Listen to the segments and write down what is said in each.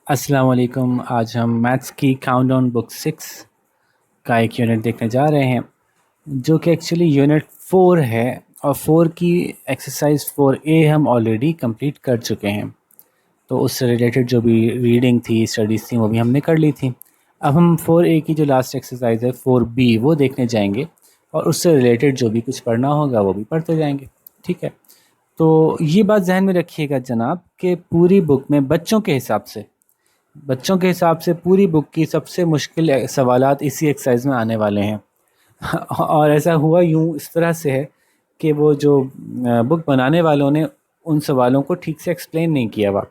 अस्सलाम वालेकुम। आज हम मैथ्स की काउंटडाउन बुक 6 का एक यूनिट देखने जा रहे हैं जो कि एक्चुअली यूनिट 4 है। और 4 की एक्सरसाइज 4A हम ऑलरेडी कंप्लीट कर चुके हैं। तो उससे रिलेटेड जो भी रीडिंग थी, स्टडीज़ थी, वो भी हमने कर ली थी। अब हम 4A की जो लास्ट एक्सरसाइज है 4B वो देखने जाएंगे और उससे रिलेटेड जो भी कुछ पढ़ना होगा वो भी पढ़ते जाएंगे। ठीक है। तो ये बात जहन में रखिएगा जनाब कि पूरी बुक में बच्चों के हिसाब से पूरी बुक की सबसे मुश्किल सवालात इसी एक्सरसाइज में आने वाले हैं। और ऐसा हुआ यूँ इस तरह से है कि वो जो बुक बनाने वालों ने उन सवालों को ठीक से एक्सप्लेन नहीं किया हुआ,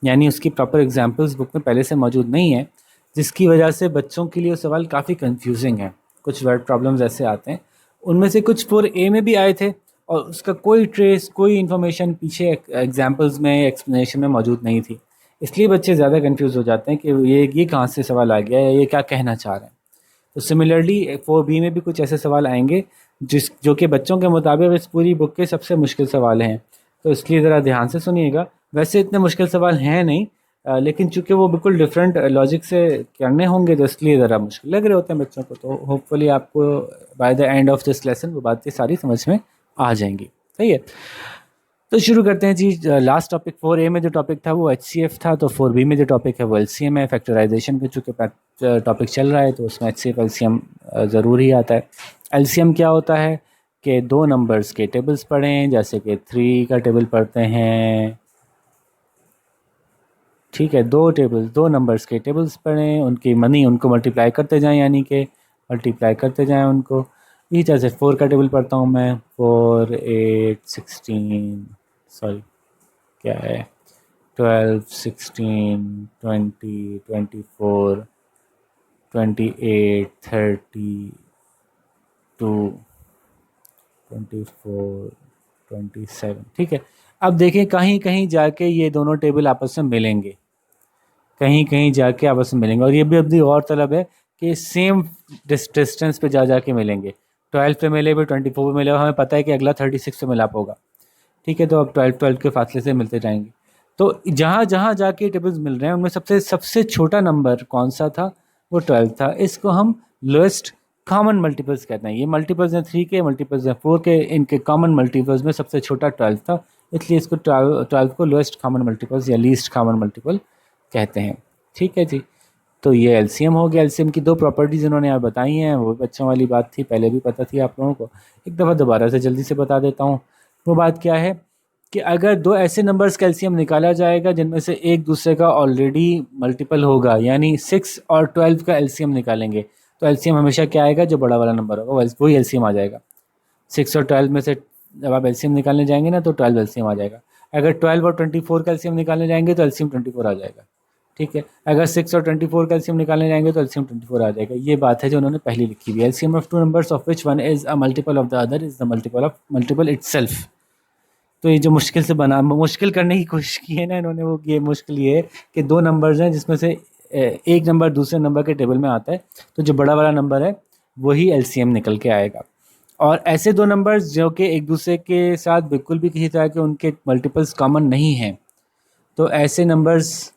यानी उसकी प्रॉपर एग्जांपल्स बुक में पहले से मौजूद नहीं है, जिसकी वजह से बच्चों के लिए वो सवाल काफ़ी कंफ्यूजिंग है। कुछ वर्ड प्रॉब्लम्स ऐसे आते हैं, उनमें से कुछ 4A में भी आए थे और उसका कोई ट्रेस, कोई इन्फॉर्मेशन पीछे एग्जाम्पल्स में, एक्सप्लेनेशन में मौजूद नहीं थी। इसलिए बच्चे ज़्यादा कंफ्यूज हो जाते हैं कि ये कहाँ से सवाल आ गया है, ये क्या कहना चाह रहे हैं। तो सिमिलरली 4B में भी कुछ ऐसे सवाल आएंगे जो कि बच्चों के मुताबिक इस पूरी बुक के सबसे मुश्किल सवाल हैं। तो इसलिए ज़रा ध्यान से सुनिएगा। वैसे इतने मुश्किल सवाल हैं नहीं, लेकिन चूंकि वो बिल्कुल डिफरेंट लॉजिक से करने होंगे तो इसलिए ज़रा मुश्किल लग रहे होते हैं बच्चों को। तो होपफुली आपको by the end of this lesson वो बातें सारी समझ में आ जाएंगी। सही है। तो शुरू करते हैं जी। लास्ट टॉपिक 4A में जो टॉपिक था वो HCF था, तो 4B में जो टॉपिक है वो LCM है। फैक्टराइजेशन के चूँकि टॉपिक चल रहा है तो उसमें HCF LCM ज़रूर ही आता है। LCM क्या होता है कि दो नंबर्स के टेबल्स पढ़ें, जैसे कि 3 का टेबल पढ़ते हैं। ठीक है, दो नंबर्स के टेबल्स पढ़ें, उनको मल्टीप्लाई करते जाएं, यानी कि मल्टीप्लाई करते जाएं उनको। इसी तरह से 4 का टेबल पढ़ता हूँ मैं, 4 8 16, सॉरी क्या है, 12 16 20 24 28 32 24 27। ठीक है। अब देखें कहीं कहीं जाके ये दोनों टेबल आपस में मिलेंगे, कहीं कहीं जाके आपस में मिलेंगे। और ये भी अपनी और तलब है कि सेम डिस्टेंस पे जा जाके मिलेंगे। 12 पे मिले भी, 24 पे मिले, हमें पता है कि अगला 36 पे मिलाप होगा। ठीक है। तो अब 12 के फासले से मिलते जाएंगे। तो जहाँ जहाँ जाके टेबल्स मिल रहे हैं उनमें सबसे सबसे छोटा नंबर कौन सा था, वो 12 था। इसको हम लोएस्ट कॉमन मल्टीपल्स कहते हैं। ये मल्टीपल्स हैं 3 के, मल्टीपल्स हैं 4 के, इनके कॉमन मल्टीपल्स में सबसे छोटा 12 था, इसलिए इसको 12 को लोएस्ट कॉमन मल्टीपल्स या लीस्ट कॉमन मल्टीपल कहते हैं। ठीक है जी। तो ये एलसीएम हो गया। एलसीएम की दो प्रॉपर्टीज़ इन्होंने यहाँ बताई हैं, वो बच्चों वाली बात थी, पहले भी पता थी आप लोगों को, एक दफ़ा दोबारा से जल्दी से बता देता हूँ। वो बात क्या है कि अगर दो ऐसे नंबर्स का एलसीएम निकाला जाएगा जिनमें से एक दूसरे का ऑलरेडी मल्टीपल होगा, यानी 6 और 12 का एलसीएम निकालेंगे, तो एलसीएम हमेशा क्या आएगा, जो बड़ा वाला नंबर होगा वही एलसीएम आ जाएगा। 6 और 12 में से जब आप एलसीएम निकालने जाएंगे ना तो 12 एलसीएम आ जाएगा। अगर 12 और 24 का एलसीएम निकालने जाएंगे तो एलसीएम 24 आ जाएगा। ठीक है। अगर 6 और 24 का एलसीएम निकालने जाएंगे तो एलसीएम 24 आ जाएगा। ये बात है जो उन्होंने पहले लिखी हुई है। LCM of two numbers of which one is a multiple of the other is the multiple of multiple itself. तो ये जो मुश्किल करने की कोशिश की है ना इन्होंने, वो ये मुश्किल ये है कि दो नंबर्स हैं जिसमें से एक नंबर दूसरे नंबर के टेबल में आता है, तो जो बड़ा वाला नंबर है वही एलसीएम निकल के आएगा। और ऐसे दो नंबर्स जो कि एक दूसरे के साथ बिल्कुल भी किसी तरह के उनके मल्टीपल्स कॉमन नहीं हैं, तो ऐसे नंबर्स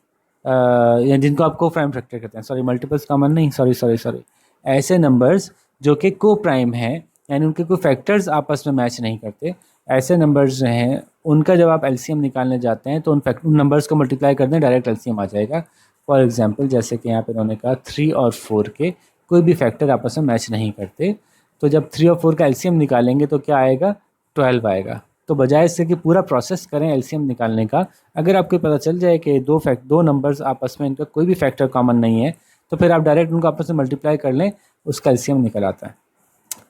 या जिनको आप को प्राइम फैक्टर कहते हैं, सॉरी मल्टीपल्स कॉमन नहीं, सॉरी सॉरी सॉरी, ऐसे नंबर्स जो कि को प्राइम हैं, यानी उनके कोई फैक्टर्स आपस में मैच नहीं करते, ऐसे नंबर्स जो हैं उनका जब आप एलसीएम निकालने जाते हैं तो उन नंबर्स को मल्टीप्लाई कर दें, डायरेक्ट एलसीएम आ जाएगा। फॉर एग्जांपल जैसे कि यहाँ पे उन्होंने कहा 3 और 4 के कोई भी फैक्टर आपस में मैच नहीं करते, तो जब 3 और 4 का एलसीएम निकालेंगे तो क्या आएगा, 12 आएगा। तो बजाय इससे कि पूरा प्रोसेस करें एलसीएम निकालने का, अगर आपको पता चल जाए कि दो नंबर्स आपस में इनका कोई भी फैक्टर कॉमन नहीं है, तो फिर आप डायरेक्ट उनको आपस में मल्टीप्लाई कर लें, उसका एलसीएम निकल आता है।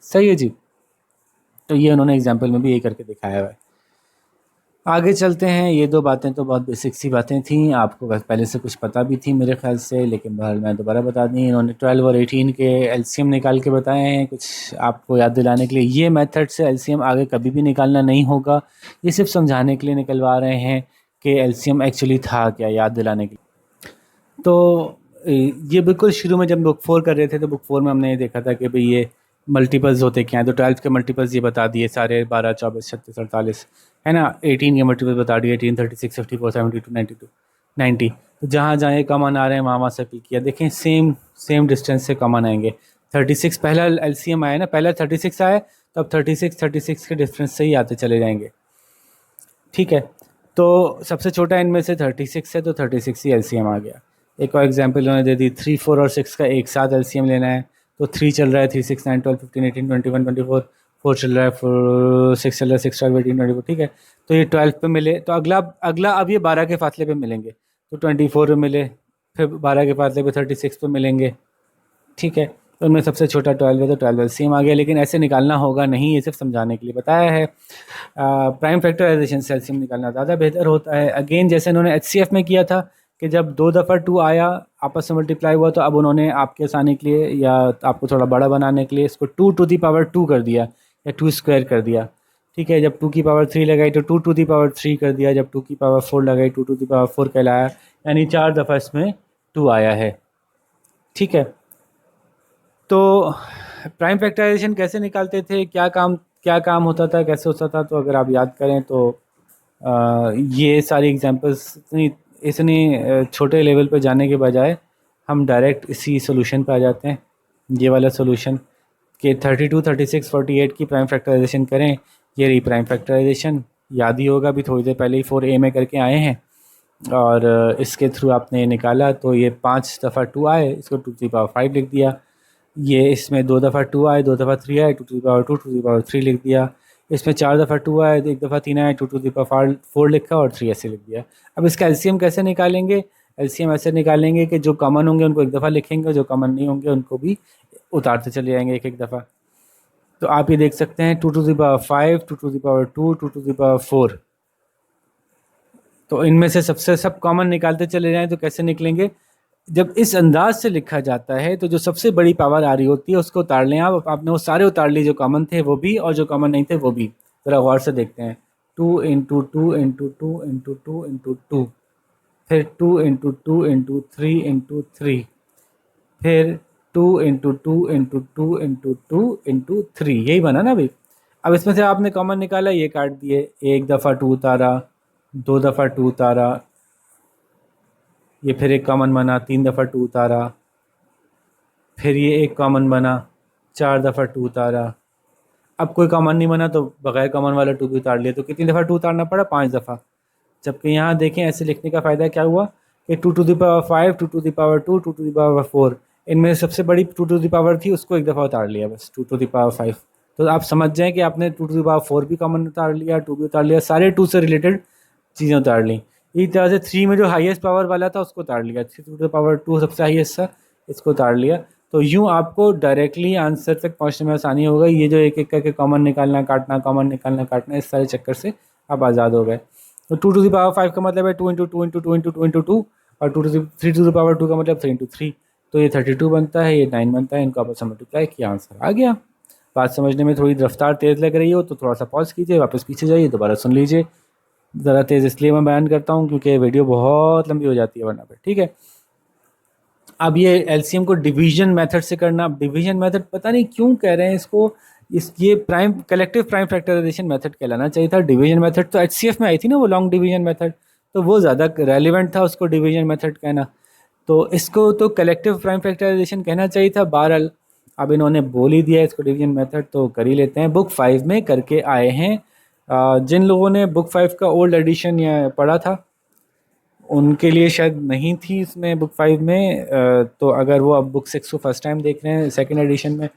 सही है जी। तो ये उन्होंने एग्जाम्पल में भी ये करके दिखाया हुआ है। आगे चलते हैं। ये दो बातें तो बहुत बेसिक सी बातें थी, आपको पहले से कुछ पता भी थी मेरे ख्याल से, लेकिन बहरहाल मैं दोबारा बता दी। इन्होंने 12 और 18 के एलसीएम निकाल के बताए हैं कुछ आपको याद दिलाने के लिए। ये मेथड से एलसीएम आगे कभी भी निकालना नहीं होगा, ये सिर्फ समझाने के लिए निकलवा रहे हैं कि एलसीएम एक्चुअली था क्या, याद दिलाने के लिए। तो ये बिल्कुल शुरू में जब बुक 4 कर रहे थे तो बुक 4 में हमने ये देखा था कि भाई ये मल्टीपल्स होते क्या हैं, तो 12 के मल्टीपल्स ये बता दिए सारे, 12 24 36 48 है ना। 18 के मल्टीपल बता दिए, 18 36 54 72 92। 90। तो जहाँ जहाँ ये कॉमन आ रहे हैं वहाँ वहाँ से क्लिक किया, देखें सेम सेम डिस्टेंस से कॉमन आएंगे। 36 पहला एलसीएम आया ना, पहला 36 आया, तो अब 36 के डिफरेंस से ही आते चले जाएंगे। ठीक है, तो सबसे छोटा इनमें से 36 है, तो 36 ही एलसीएम आ गया। एक और एग्जांपल उन्होंने दे दी, 3, 4 और 6 का एक साथ एलसीएम लेना है, तो 3 चल रहा है, 3, 6, 9, 12, 15, 18, 21, 24, 4 चल रहा है, 6 चल रहा है, 6, 12, 18, 24। ठीक है, तो ये 12 पे मिले, तो अगला अगला अब ये 12 के फासले पे मिलेंगे, तो 24 पे मिले, फिर 12 के फासले पे 36 पे मिलेंगे। ठीक है, तो उनमें सबसे छोटा 12 है, तो 12 सेम आ गया। लेकिन ऐसे निकालना होगा नहीं, ये सिर्फ समझाने के लिए बताया है। प्राइम फैक्टराइजेशन से एलसीएम निकालना ज़्यादा बेहतर होता है। अगेन जैसे उन्होंने एचसीएफ में किया था कि जब 2 दफ़ा 2 आया, आपस में मल्टीप्लाई हुआ, तो अब उन्होंने आपके आसानी के लिए या आपको थोड़ा बड़ा बनाने के लिए इसको 2 टू दी पावर 2 कर दिया या 2 स्क्वायर कर दिया। ठीक है, जब 2 की पावर 3 लगाई तो 2 टू दी पावर 3 कर दिया, जब 2 की पावर 4 लगाई 2 टू दी पावर 4 कहलाया, यानी 4 दफ़ा इसमें 2 आया है। ठीक है, तो प्राइम फैक्टराइजेशन कैसे निकालते थे, क्या काम होता था, कैसे होता था, तो अगर आप याद करें तो ये सारी एग्जांपल्स इतनी इतनी छोटे लेवल पे जाने के बजाय हम डायरेक्ट इसी सोल्यूशन पे आ जाते हैं। ये वाला सोल्यूशन कि 32, 36, 48 की प्राइम फैक्टराइजेशन करें, ये रही प्राइम फैक्टराइजेशन। याद ही होगा, अभी थोड़ी देर पहले ही 4a में करके आए हैं, और इसके थ्रू आपने ये निकाला, तो ये 5 दफ़ा 2 आए, इसको 2 टू द पावर 5 लिख दिया। ये इसमें 2 दफ़ा 2 आए, 2 दफ़ा 3 आए, 2 to the power 2, 2 to the power 3 लिख दिया। इसमें 4 दफ़ा 2 आए, 1 दफ़ा 3 आए, 2 टू द पावर 4 लिखा और 3 ऐसे लिख दिया। अब इसका एलसीएम कैसे निकालेंगे? एलसीएम ऐसे निकालेंगे कि जो कॉमन होंगे उनको एक दफ़ा लिखेंगे, जो कॉमन नहीं होंगे उनको भी उतारते चले जाएंगे एक एक दफ़ा। तो आप ये देख सकते हैं 2 to the power 5, 2 to the power 2, 2 to the power 4। तो इनमें से सबसे सब कॉमन निकालते चले जाएं तो कैसे निकलेंगे? जब इस अंदाज से लिखा जाता है तो जो सबसे बड़ी पावर आ रही होती है उसको उतार लें आप। आपने वो सारे उतार लिए, जो कॉमन थे वो भी और जो कॉमन नहीं थे वो भी। ज़रा गौर से देखते हैं, 2 इंटू 2 इंटू 2 इंटू 2 इंटू 2, फिर 2 इंटू 2 इंटू 3 इंटू 3, फिर 2 इंटू 2 इंटू 2 इंटू 2 इंटू 3। यही बना ना भाई। अब इसमें से आपने कॉमन निकाला, ये काट दिए, एक दफ़ा 2 उतारा, 2 दफ़ा 2 उतारा, ये फिर एक कॉमन बना, 3 दफ़ा 2 उतारा, फिर ये एक कॉमन बना, 4 दफ़ा 2 उतारा। अब कोई कॉमन नहीं बना तो बगैर कॉमन वाला 2 भी उतार लिया, तो कितनी दफ़ा 2 उतारना पड़ा? 5 दफ़ा। जबकि यहाँ देखें ऐसे लिखने का फ़ायदा क्या हुआ कि 2 to the power 5, 2 to the power 2, 2 to the power 4, इनमें सबसे बड़ी 2 टू द पावर थी, उसको एक दफ़ा उतार लिया बस, 2 टू द पावर 5। तो आप समझ जाएं कि आपने 2 टू द पावर 4 भी कॉमन उतार लिया, 2 भी उतार लिया, सारे 2 से रिलेटेड चीज़ें उतार ली। इसी तरह से 3 में जो हाईएस्ट पावर वाला था उसको उतार लिया, 3 टू द पावर 2 सबसे हाईएस्ट था, इसको उतार लिया। तो यूँ आपको डायरेक्टली आंसर तक पहुँचने में आसानी हो गई। ये जो एक एक करके कॉमन निकालना काटना, कॉमन निकालना काटना, इस सारे चक्कर से आप आज़ाद हो गए। तो 2 टू द पावर 5 का मतलब है 2 इंटू 2 इंटू 2 इंटू 2 इंटू 2, और 3 टू द पावर 2 का मतलब 3 इंटू 3। तो ये 32 बनता है, ये 9 बनता है, इनको आपस में मल्टीप्लाई किया, आंसर आ गया। बात समझने में थोड़ी रफ्तार तेज़ लग रही हो तो थोड़ा सा पॉज कीजिए, वापस पीछे जाइए, दोबारा सुन लीजिए। ज़रा तेज़ इसलिए मैं बयान करता हूँ क्योंकि वीडियो बहुत लंबी हो जाती है वरना पे। ठीक है, अब ये एलसीएम को डिवीजन मेथड से करना। अब डिवीजन मेथड पता नहीं क्यों कह रहे हैं इसको, ये prime collective prime factorisation method कहलाना चाहिए था। डिवीजन मेथड तो एचसीएफ में आई थी ना, वो लॉन्ग डिवीजन मेथड, तो वो ज़्यादा रेलिवेंट था उसको डिवीजन मेथड कहना। तो इसको तो कलेक्टिव प्राइम फैक्टराइजेशन कहना चाहिए था। बहरहाल अब इन्होंने बोल ही दिया इसको डिवीजन मेथड, तो कर ही लेते हैं। बुक 5 में करके आए हैं। जिन लोगों ने बुक 5 का ओल्ड एडिशन या पढ़ा था उनके लिए शायद नहीं थी इसमें बुक 5 में, तो अगर वो अब बुक 6 को फर्स्ट टाइम देख रहे हैं सेकंड एडिशन में,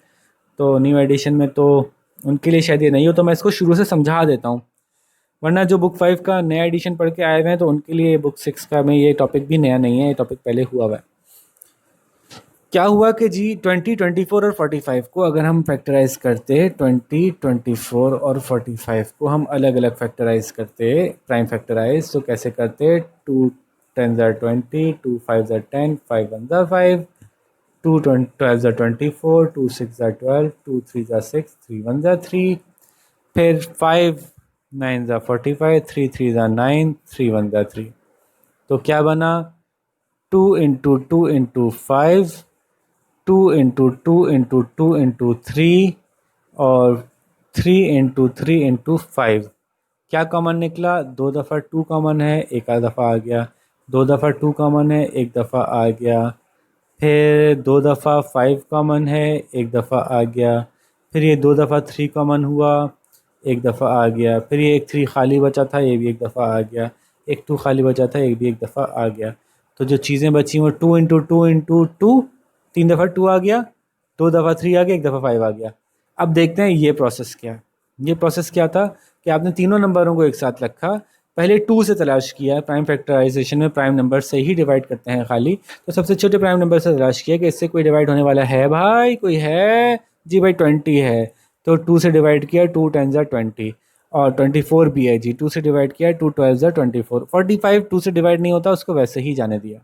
तो न्यू एडिशन में, तो उनके लिए शायद ये नहीं हो, तो मैं इसको शुरू से समझा देता हूँ। वरना जो बुक 5 का नया एडिशन पढ़ के आए हुए हैं तो उनके लिए बुक 6 का में ये टॉपिक भी नया नहीं है, ये टॉपिक पहले हुआ हुआ है। क्या हुआ कि जी 20, 24 और 45 को अगर हम फैक्टराइज करते, 20, 24 और 45 को हम अलग अलग फैक्टराइज करते, प्राइम फैक्टराइज, तो कैसे करते? 2 10 ज़ा 20, 2 5 ज़ा 10, 5 1 ज़ा 5, 2 12 ज़ा 24, 2 6 ज़ा 12, 2 3 ज़ा 6, 3 1 ज़ा 3, फिर 5 9 ज़ा 45, 3 3 ज़ा 9, 3 1 ज़ा 3। तो क्या बना? 2 into 2 into 5, 2 into 2 into 2 into 3, और 3 इंटू 3 इंटू 5। क्या कॉमन निकला? 2 दफ़ा 2 कॉमन है, एक आध दफ़ा आ गया। 2 दफ़ा 2 कॉमन है, एक दफ़ा आ गया। फिर 2 दफ़ा 5 कॉमन है, एक दफ़ा आ गया। फिर ये 2 दफ़ा 3 कॉमन हुआ, एक दफ़ा आ गया। फिर ये एक 3 खाली बचा था, ये भी एक दफ़ा आ गया। एक 2 खाली बचा था, ये भी एक दफ़ा आ गया। तो जो चीज़ें बची वो 2 इंटू टू इंटू टू, 3 दफ़ा 2 आ गया, 2 दफ़ा 3 आ गया, एक दफ़ा 5 आ गया। अब देखते हैं ये प्रोसेस क्या है। ये प्रोसेस क्या था कि आपने तीनों नंबरों को एक साथ रखा, पहले 2 से तलाश किया। प्राइम फैक्टराइजेशन में प्राइम नंबर से ही डिवाइड करते हैं खाली। तो सबसे छोटे प्राइम नंबर से तलाश किया कि इससे कोई डिवाइड होने वाला है भाई, कोई है? जी भाई 20 है। तो 2 से डिवाइड किया, 2 10 ज़ा 20, और 24 भी है जी। 2 से डिवाइड किया, 2 12 ज़ा 24। 45 2 से डिवाइड नहीं होता, उसको वैसे ही जाने दिया।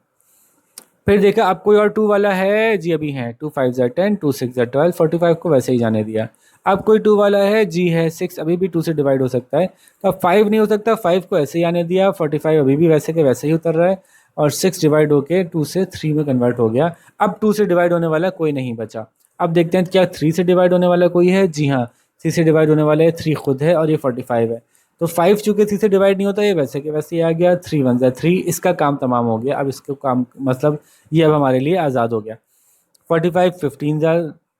फिर देखा अब कोई और 2 वाला है जी, अभी है। 2 5 ज़ा 10, 2 6 ज़ा 12, 45 को वैसे ही जाने दिया। अब कोई 2 वाला है जी, है 6, अभी भी 2 से डिवाइड हो सकता है। तो अब 5 नहीं हो सकता, 5 को ऐसे ही आने दिया। 45 अभी भी वैसे के वैसे ही उतर रहा है, और 6 डिवाइड होके 2 से 3 में कन्वर्ट हो गया। अब 2 से डिवाइड होने वाला कोई नहीं बचा। अब देखते हैं क्या 3 से डिवाइड होने वाला कोई है? जी हाँ, 3 से डिवाइड होने वाला है 3 खुद है, और ये 45 है। तो 5 चूंकि 3 से डिवाइड नहीं होता, ये वैसे के वैसे ही आ गया। 3 1 ज़ा 3, इसका काम तमाम हो गया। अब इसको काम मतलब ये अब हमारे लिए आज़ाद हो गया। 45 15 ज़ा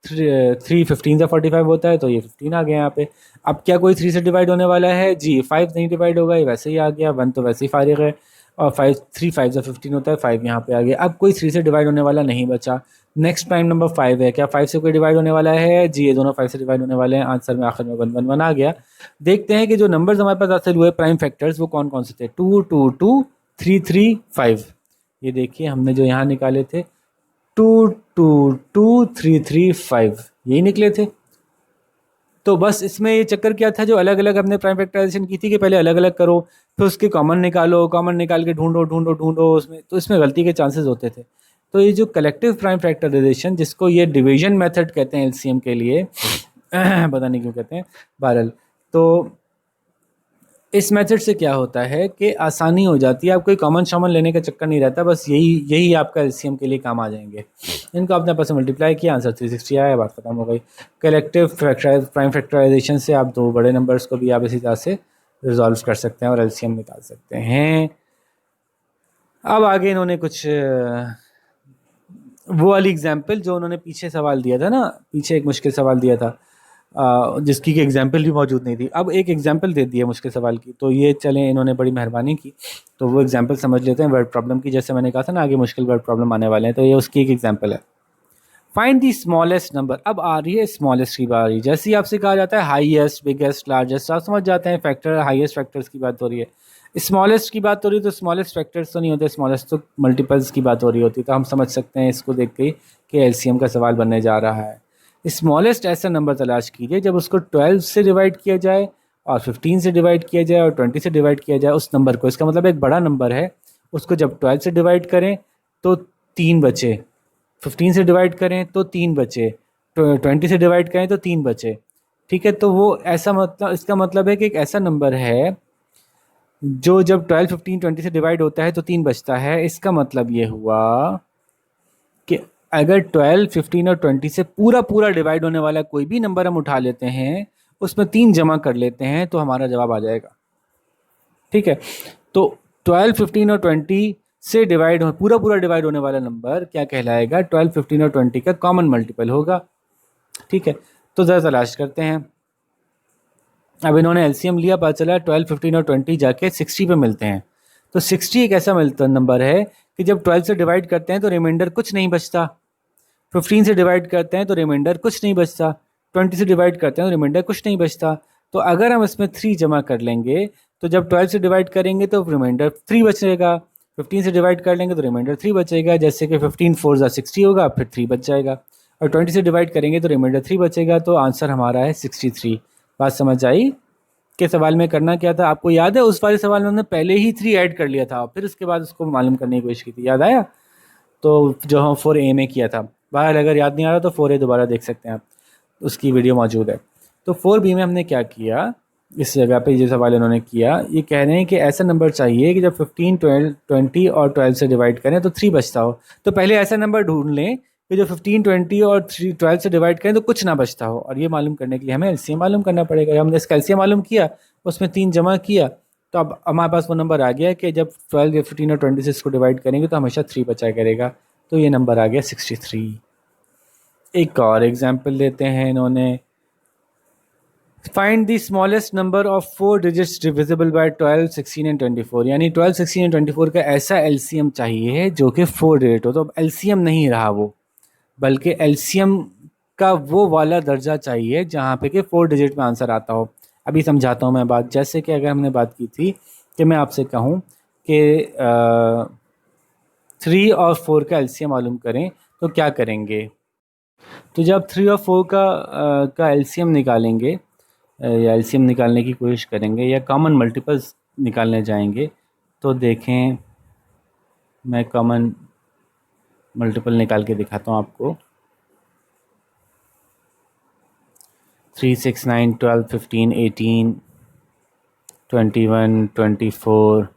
3 15 ज़ा 45 होता है, तो ये 15 आ गया यहाँ पे। अब क्या कोई 3 से डिवाइड होने वाला है? जी 5 नहीं डिवाइड होगा, ये वैसे ही आ गया। 1 तो वैसे ही फारिग है, और 5 3 5 ज़ा 15 होता है, 5 यहाँ पे आ गया। अब कोई 3 से डिवाइड होने वाला नहीं बचा। नेक्स्ट प्राइम नंबर 5 है। क्या 5 से कोई डिवाइड होने वाला है? जी ये दोनों 5 से डिवाइड होने वाले हैं। आंसर में आखिर में 1 1 1 आ गया। देखते हैं कि जो नंबर्स हमारे पास हासिल हुए प्राइम फैक्टर्स, वो कौन कौन से थे। 2 2 2 3 3 5। ये देखिए हमने जो यहाँ निकाले थे 2 2 2 3 3 5, यही निकले थे। तो बस इसमें ये चक्कर क्या था, जो अलग अलग हमने प्राइम फैक्टराइजेशन की थी कि पहले अलग अलग करो, फिर उसके कॉमन निकालो, कॉमन निकाल के ढूंढो ढूंढो ढूंढो उसमें, तो इसमें गलती के चांसेस होते थे। तो ये जो कलेक्टिव प्राइम फैक्टराइजेशन, जिसको ये डिवीजन मेथड कहते हैं एलसीएम के लिए, पता नहीं क्यों कहते हैं, बहरहाल, तो इस मेथड से क्या होता है कि आसानी हो जाती है। आप कोई कॉमन शॉमन लेने का चक्कर नहीं रहता, बस यही यही आपका एलसीएम के लिए काम आ जाएंगे। इनको आपने आपस में मल्टीप्लाई किया, आंसर 360 आया, बात खत्म हो गई। कलेक्टिव प्राइम फैक्टराइजेशन से आप दो बड़े नंबर्स को भी आप इसी तरह से रिजॉल्व कर सकते हैं और एलसीएम निकाल सकते हैं। अब आगे इन्होंने कुछ वो वाली एग्जाम्पल जो उन्होंने पीछे सवाल दिया था ना, पीछे एक मुश्किल सवाल दिया था, जिसकी कि एग्जाम्पल भी मौजूद नहीं थी। अब एक एग्जाम्पल दे दी है मुश्किल सवाल की, तो ये चलें इन्होंने बड़ी मेहरबानी की, तो वो एग्जाम्पल समझ लेते हैं वर्ड प्रॉब्लम की। जैसे मैंने कहा था ना आगे मुश्किल वर्ड प्रॉब्लम आने वाले हैं, तो ये उसकी एक एग्जाम्पल है। Find the smallest number. अब आ रही है स्मॉलेस्ट की बारी। जैसे ही आपसे कहा जाता है हाईएस्ट, बिगेस्ट, लार्जेस्ट, आप समझ जाते हैं फैक्टर हाईएस्ट फैक्टर्स की बात हो रही है। स्मॉलेस्ट की बात हो रही है तो स्मॉलेस्ट फैक्टर्स तो नहीं होते, स्मॉलेस्ट तो मल्टीपल्स की बात हो रही होती है। तो हम समझ सकते हैं इसको देख के कि एलसीएम का सवाल बनने जा रहा है। स्मॉलेस्ट ऐसा नंबर तलाश कीजिए जब उसको 12 से डिवाइड किया जाए, और 15 से डिवाइड किया जाए, और 20 से डिवाइड किया जाए उस नंबर को। इसका मतलब एक बड़ा नंबर है, उसको जब 12 से डिवाइड करें तो 3 बचे, 15 से डिवाइड करें तो 3 बचे, 20 से डिवाइड करें तो 3 बचे। ठीक है, तो वो ऐसा मतलब, इसका मतलब है कि एक ऐसा नंबर है जो जब 12 15 20 से डिवाइड होता है तो 3 बचता है। इसका मतलब ये हुआ कि अगर 12 15 और 20 से पूरा पूरा डिवाइड होने वाला कोई भी नंबर हम उठा लेते हैं, उसमें 3 जमा कर लेते हैं, तो हमारा जवाब आ जाएगा। ठीक है, तो 12 15 और 20 से डिवाइड हो, पूरा पूरा डिवाइड होने वाला नंबर क्या कहलाएगा? 12 15 और 20 का कॉमन मल्टीपल होगा। ठीक है, तो ज़रा तलाश करते हैं। अब इन्होंने एलसीएम लिया, पता चला 12 15 और 20 जाके 60 पे मिलते हैं। तो 60 एक ऐसा मिलता नंबर है कि जब 12 से डिवाइड करते हैं तो रिमाइंडर कुछ नहीं बचता, 15 से डिवाइड करते हैं तो रिमाइंडर कुछ नहीं बचता, 20 से डिवाइड करते हैं तो रिमाइंडर कुछ नहीं बचता। तो अगर हम इसमें 3 जमा कर लेंगे तो जब 12 से डिवाइड करेंगे तो रिमाइंडर 3 बचेगा, 15 से डिवाइड कर लेंगे तो रिमाइंडर 3 बचेगा। जैसे कि 15 4 ज़ा 60 होगा, फिर 3 बच जाएगा, और 20 से डिवाइड करेंगे तो रिमाइंडर 3 बचेगा। तो आंसर हमारा है 63। बात समझ आई? के सवाल में करना क्या था आपको याद है? उस वाले सवाल में हमने पहले ही 3 ऐड कर लिया था, फिर उसके बाद उसको मालूम करने की कोशिश की थी, याद आया? तो जो हम 4A में किया था। बहरहाल अगर याद नहीं आ रहा तो 4A दोबारा देख सकते हैं आप, उसकी वीडियो मौजूद है। तो 4B में हमने क्या किया, इस जगह पे जो सवाल इन्होंने किया, ये कह रहे हैं कि ऐसा नंबर चाहिए कि जब 15 12 20 और 12 से डिवाइड करें तो 3 बचता हो। तो पहले ऐसा नंबर ढूंढ लें कि जो 15 20 और 12 से डिवाइड करें तो कुछ ना बचता हो, और ये मालूम करने के लिए हमें एलसीएम मालूम करना पड़ेगा। हमने इसका एलसीएम मालूम किया, उसमें 3 जमा किया, तो अब हमारे पास वो नंबर आ गया कि जब 12 या 15 और 26 को डिवाइड करेंगे तो हमेशा 3 बचा करेगा, तो ये नंबर आ गया 63। एक और एग्जाम्पल लेते हैं इन्होंने, find the smallest number of 4 digits divisible by 12, 16 and 24। यानी 12, 16 एंड 24 का ऐसा एलसीएम चाहिए जो कि 4 डिजिट हो। तो अब एलसीएम नहीं रहा वो, बल्कि एलसीएम का वो वाला दर्जा चाहिए जहाँ पे कि 4 डिजिट में आंसर आता हो। अभी समझाता हूँ मैं बात। जैसे कि अगर हमने बात की थी कि मैं आपसे कहूँ कि 3 और 4 का एलसीएम मालूम करें तो क्या करेंगे। तो जब 3 और 4 का एलसीएम निकालेंगे या एलसीएम निकालने की कोशिश करेंगे या कॉमन मल्टीपल्स निकालने जाएंगे, तो देखें मैं कॉमन मल्टीपल निकाल के दिखाता हूँ आपको। 3, 6, 9, 12, 15, 18, 21, 24,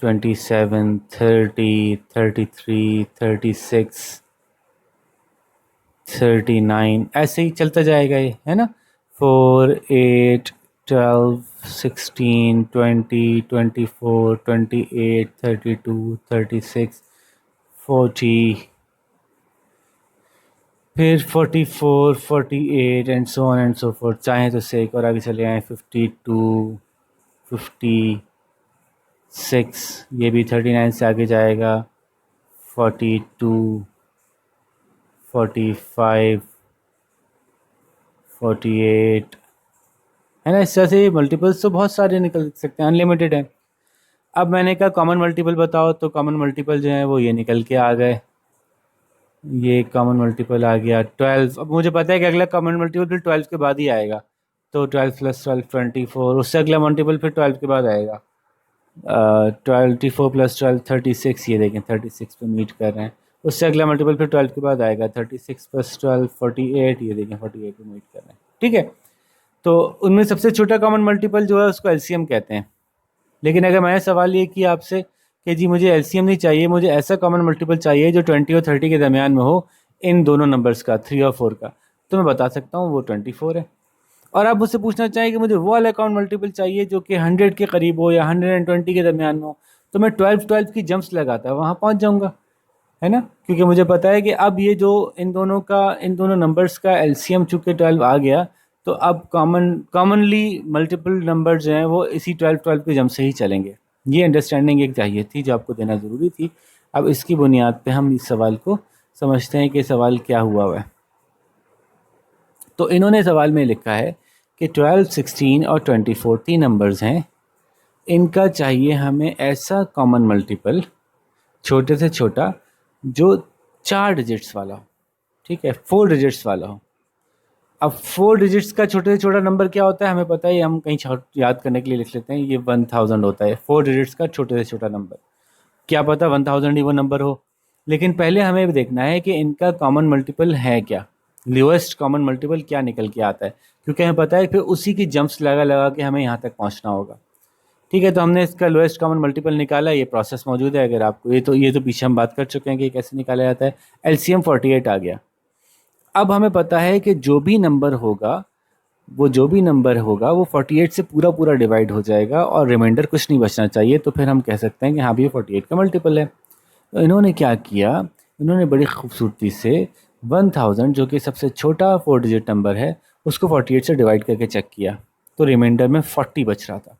27, 30, 33, 36, 39, ऐसे ही चलता जाएगा ये, है ना। 4, 8, 12, 16, 20, 24, 28, 32, 36, 40, फिर 44, 48 and so on and so fourth. चाहें तो से एक और आगे चले आए, 52, 56, ये भी 39 से आगे जाएगा, 42, 45, 48, है ना। इस तरह से मल्टीपल्स तो बहुत सारे निकल सकते हैं, अनलिमिटेड है। अब मैंने कहा कॉमन मल्टीपल बताओ, तो कॉमन मल्टीपल जो है वो ये निकल के आ गए। ये कॉमन मल्टीपल आ गया 12। अब मुझे पता है कि अगला कॉमन मल्टीपल फिर 12 के बाद ही आएगा, तो 12 + 12 24। उससे अगला मल्टीपल फिर 12 के बाद आएगा, 24 + 12 36। ये देखें 36 पे मीट कर रहे हैं। उससे अगला मल्टीपल फिर 12 के बाद आएगा, 36 + 12 48। ये देखें 48 पे मीट कर रहे हैं, ठीक है। तो उनमें सबसे छोटा कॉमन मल्टीपल जो है उसको एलसीएम कहते हैं। लेकिन अगर मैंने सवाल ये किया आपसे कि जी मुझे एलसीएम नहीं चाहिए, मुझे ऐसा कॉमन मल्टीपल चाहिए जो 20 और 30 के दरमियान में हो, इन दोनों नंबर्स का, 3 और 4 का, तो मैं बता सकता हूँ वो 24 है। और आप मुझसे पूछना चाहें कि मुझे वो वाला कॉमन मल्टीपल चाहिए जो कि 100 के करीब हो या 120 के दरमियान में हो, तो मैं 12 12 की जंप्स लगाता वहाँ पहुँच जाऊँगा, है ना। क्योंकि मुझे पता है कि अब ये जो इन दोनों नंबर्स का एलसीएम चूँकि 12 आ गया, तो अब कॉमनली मल्टीपल नंबर जो हैं वो इसी 12 12 के जंप से ही चलेंगे। ये अंडरस्टैंडिंग एक चाहिए थी जो आपको देना ज़रूरी थी। अब इसकी बुनियाद पे हम इस सवाल को समझते हैं कि सवाल क्या हुआ है। तो इन्होंने सवाल में लिखा है कि 12, 16 और 24 तीन नंबर्स हैं, इनका चाहिए हमें ऐसा कॉमन मल्टीपल, छोटे से छोटा, जो 4 डिजिट्स वाला हो, ठीक है, 4 डिजिट्स वाला हो। अब 4 डिजिट्स का छोटे से छोटा नंबर क्या होता है हमें पता है, हम कहीं याद करने के लिए लिख लेते हैं, ये 1000 होता है 4 डिजिट्स का छोटे से छोटा नंबर। क्या पता 1000 ही वो नंबर हो, लेकिन पहले हमें देखना है कि इनका कॉमन मल्टीपल है क्या, लोएस्ट कॉमन मल्टीपल क्या निकल के आता है, क्योंकि हमें पता है फिर उसी की जंप्स लगा लगा के हमें यहाँ तक पहुँचना होगा। ठीक है, तो हमने इसका लोएस्ट कॉमन मल्टीपल निकाला, ये प्रोसेस मौजूद है अगर आपको, ये तो पीछे हम बात कर चुके हैं कि कैसे निकाला जाता है। एलसीएम 48 आ गया। अब हमें पता है कि जो भी नंबर होगा वो 48 से पूरा पूरा डिवाइड हो जाएगा और रिमाइंडर कुछ नहीं बचना चाहिए, तो फिर हम कह सकते हैं कि हाँ भी 48 का मल्टीपल है। तो इन्होंने क्या किया, इन्होंने बड़ी खूबसूरती से 1000 जो कि सबसे छोटा 4 डिजिट नंबर है उसको 48 से डिवाइड करके चेक किया, तो रिमाइंडर में 40 बच रहा था।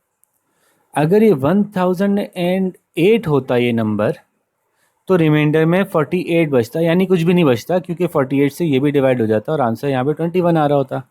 अगर ये 1008 होता ये नंबर, तो रिमाइंडर में 48 बचता, यानी कुछ भी नहीं बचता, क्योंकि 48 से ये भी डिवाइड हो जाता और आंसर यहाँ पे 21 आ रहा होता।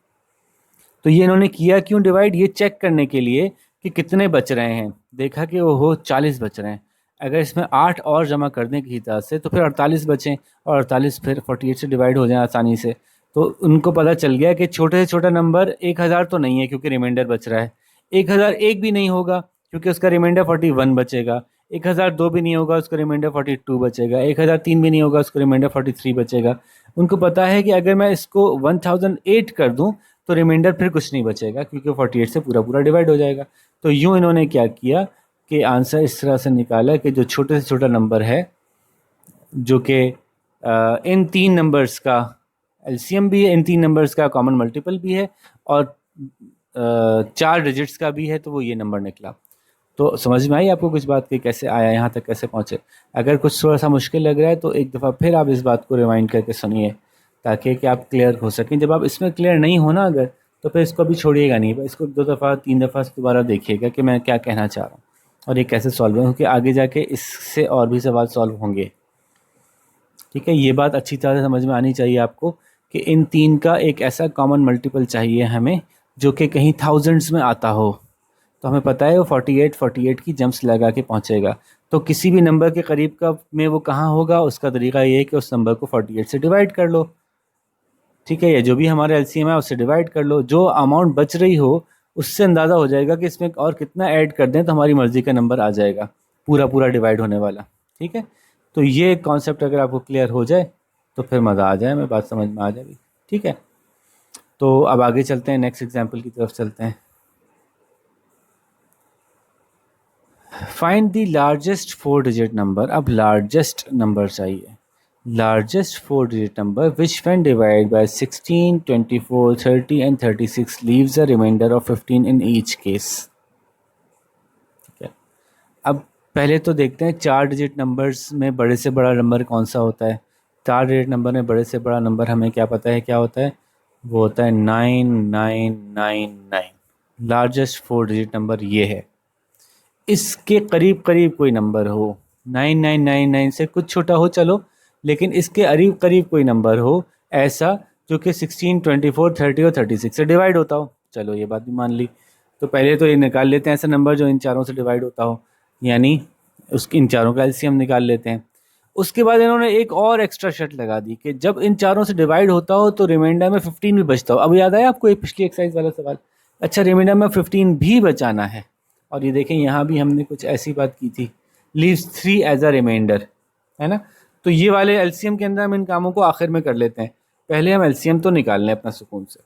तो ये इन्होंने किया क्यों डिवाइड, ये चेक करने के लिए कि कितने बच रहे हैं। देखा कि ओहो 40 बच रहे हैं, अगर इसमें 8 और जमा करने की हिसाब से तो फिर 48 बचें, और 48 फिर 48 से डिवाइड हो जाए आसानी से। तो उनको पता चल गया कि छोटे से छोटा नंबर 1000 तो नहीं है क्योंकि रिमाइंडर बच रहा है, 1001 भी नहीं होगा क्योंकि उसका रिमाइंडर 41 बचेगा, 1002 भी नहीं होगा उसका रिमाइंडर 42 बचेगा, 1003 भी नहीं होगा उसका रिमाइंडर 43 बचेगा। उनको पता है कि अगर मैं इसको 1008 कर दूं तो रिमाइंडर फिर कुछ नहीं बचेगा क्योंकि 48 से पूरा पूरा डिवाइड हो जाएगा। तो यूँ इन्होंने क्या किया कि आंसर इस तरह से निकाला कि जो छोटे से छोटा नंबर है, जो कि इन तीन नंबर्स का एलसीएम भी है, इन तीन नंबर्स का कॉमन मल्टीपल भी है, और 4 डिजिट्स का भी है तो वो ये नंबर निकला। तो समझ में आई आपको कुछ बात की कैसे आया, यहाँ तक कैसे पहुँचे? अगर कुछ थोड़ा सा मुश्किल लग रहा है तो एक दफ़ा फिर आप इस बात को रिवाइंड करके सुनिए, ताकि कि आप क्लियर हो सकें। जब आप इसमें क्लियर नहीं हो ना अगर, तो फिर इसको अभी छोड़िएगा नहीं, इसको 2 दफ़ा 3 दफ़ा दोबारा देखिएगा कि मैं क्या कहना चाह रहा हूँ और ये कैसे सॉल्व है, क्योंकि आगे जाके इससे और भी सवाल सॉल्व होंगे। ठीक है, ये बात अच्छी तरह से समझ में आनी चाहिए आपको कि इन 3 का एक ऐसा कॉमन मल्टीपल चाहिए हमें जो कि कहीं थाउजेंड्स में आता हो। तो हमें पता है वो 48 की जंप्स लगा के पहुंचेगा। तो किसी भी नंबर के करीब का में वो कहाँ होगा, उसका तरीका ये है कि उस नंबर को 48 से डिवाइड कर लो। ठीक है, ये जो भी हमारा एलसीएम है उससे डिवाइड कर लो, जो अमाउंट बच रही हो उससे अंदाज़ा हो जाएगा कि इसमें और कितना ऐड कर दें तो हमारी मर्ज़ी का नंबर आ जाएगा, पूरा पूरा डिवाइड होने वाला। ठीक है, तो ये कॉन्सेप्ट अगर आपको क्लियर हो जाए तो फिर मज़ा आ जाए, मैं बात समझ में आ जाएगी। ठीक है, तो अब आगे चलते हैं, नेक्स्ट एग्जाम्पल की तरफ चलते हैं। Find the largest 4 digit number. अब लार्जेस्ट नंबर चाहिए, largest 4 digit number which when divide by 16, 24, 30 and 36 leaves a remainder of 15 in each case. ठीक है, अब पहले तो देखते हैं 4 डिजिट नंबर्स में बड़े से बड़ा नंबर कौन सा होता है। 4 डिजिट नंबर में बड़े से बड़ा नंबर हमें क्या पता है क्या होता है, वो होता है 9999। लार्जेस्ट 4 डिजिट नंबर ये है। इसके करीब करीब कोई नंबर हो, 9999 से कुछ छोटा हो चलो, लेकिन इसके करीब करीब कोई नंबर हो ऐसा जो कि 16, 24, 30 और 36 से डिवाइड होता हो। चलो ये बात भी मान ली। तो पहले तो ये निकाल लेते हैं ऐसा नंबर जो इन चारों से डिवाइड होता हो, यानी उसकी इन चारों का एलसीएम निकाल लेते हैं। उसके बाद इन्होंने एक और एक्स्ट्रा शर्त लगा दी कि जब इन चारों से डिवाइड होता हो तो रिमाइंडर में 15 भी बचता हो। अब याद आया आपको ये पिछली एक्सरसाइज वाला सवाल? अच्छा, रिमाइंडर में 15 भी बचाना है। और ये देखें यहाँ भी हमने कुछ ऐसी बात की थी, लीव्स 3 एज अ रिमाइंडर, है ना। तो ये वाले एलसीएम के अंदर हम इन कामों को आखिर में कर लेते हैं। पहले हम एलसीएम तो निकाल लें अपना सुकून से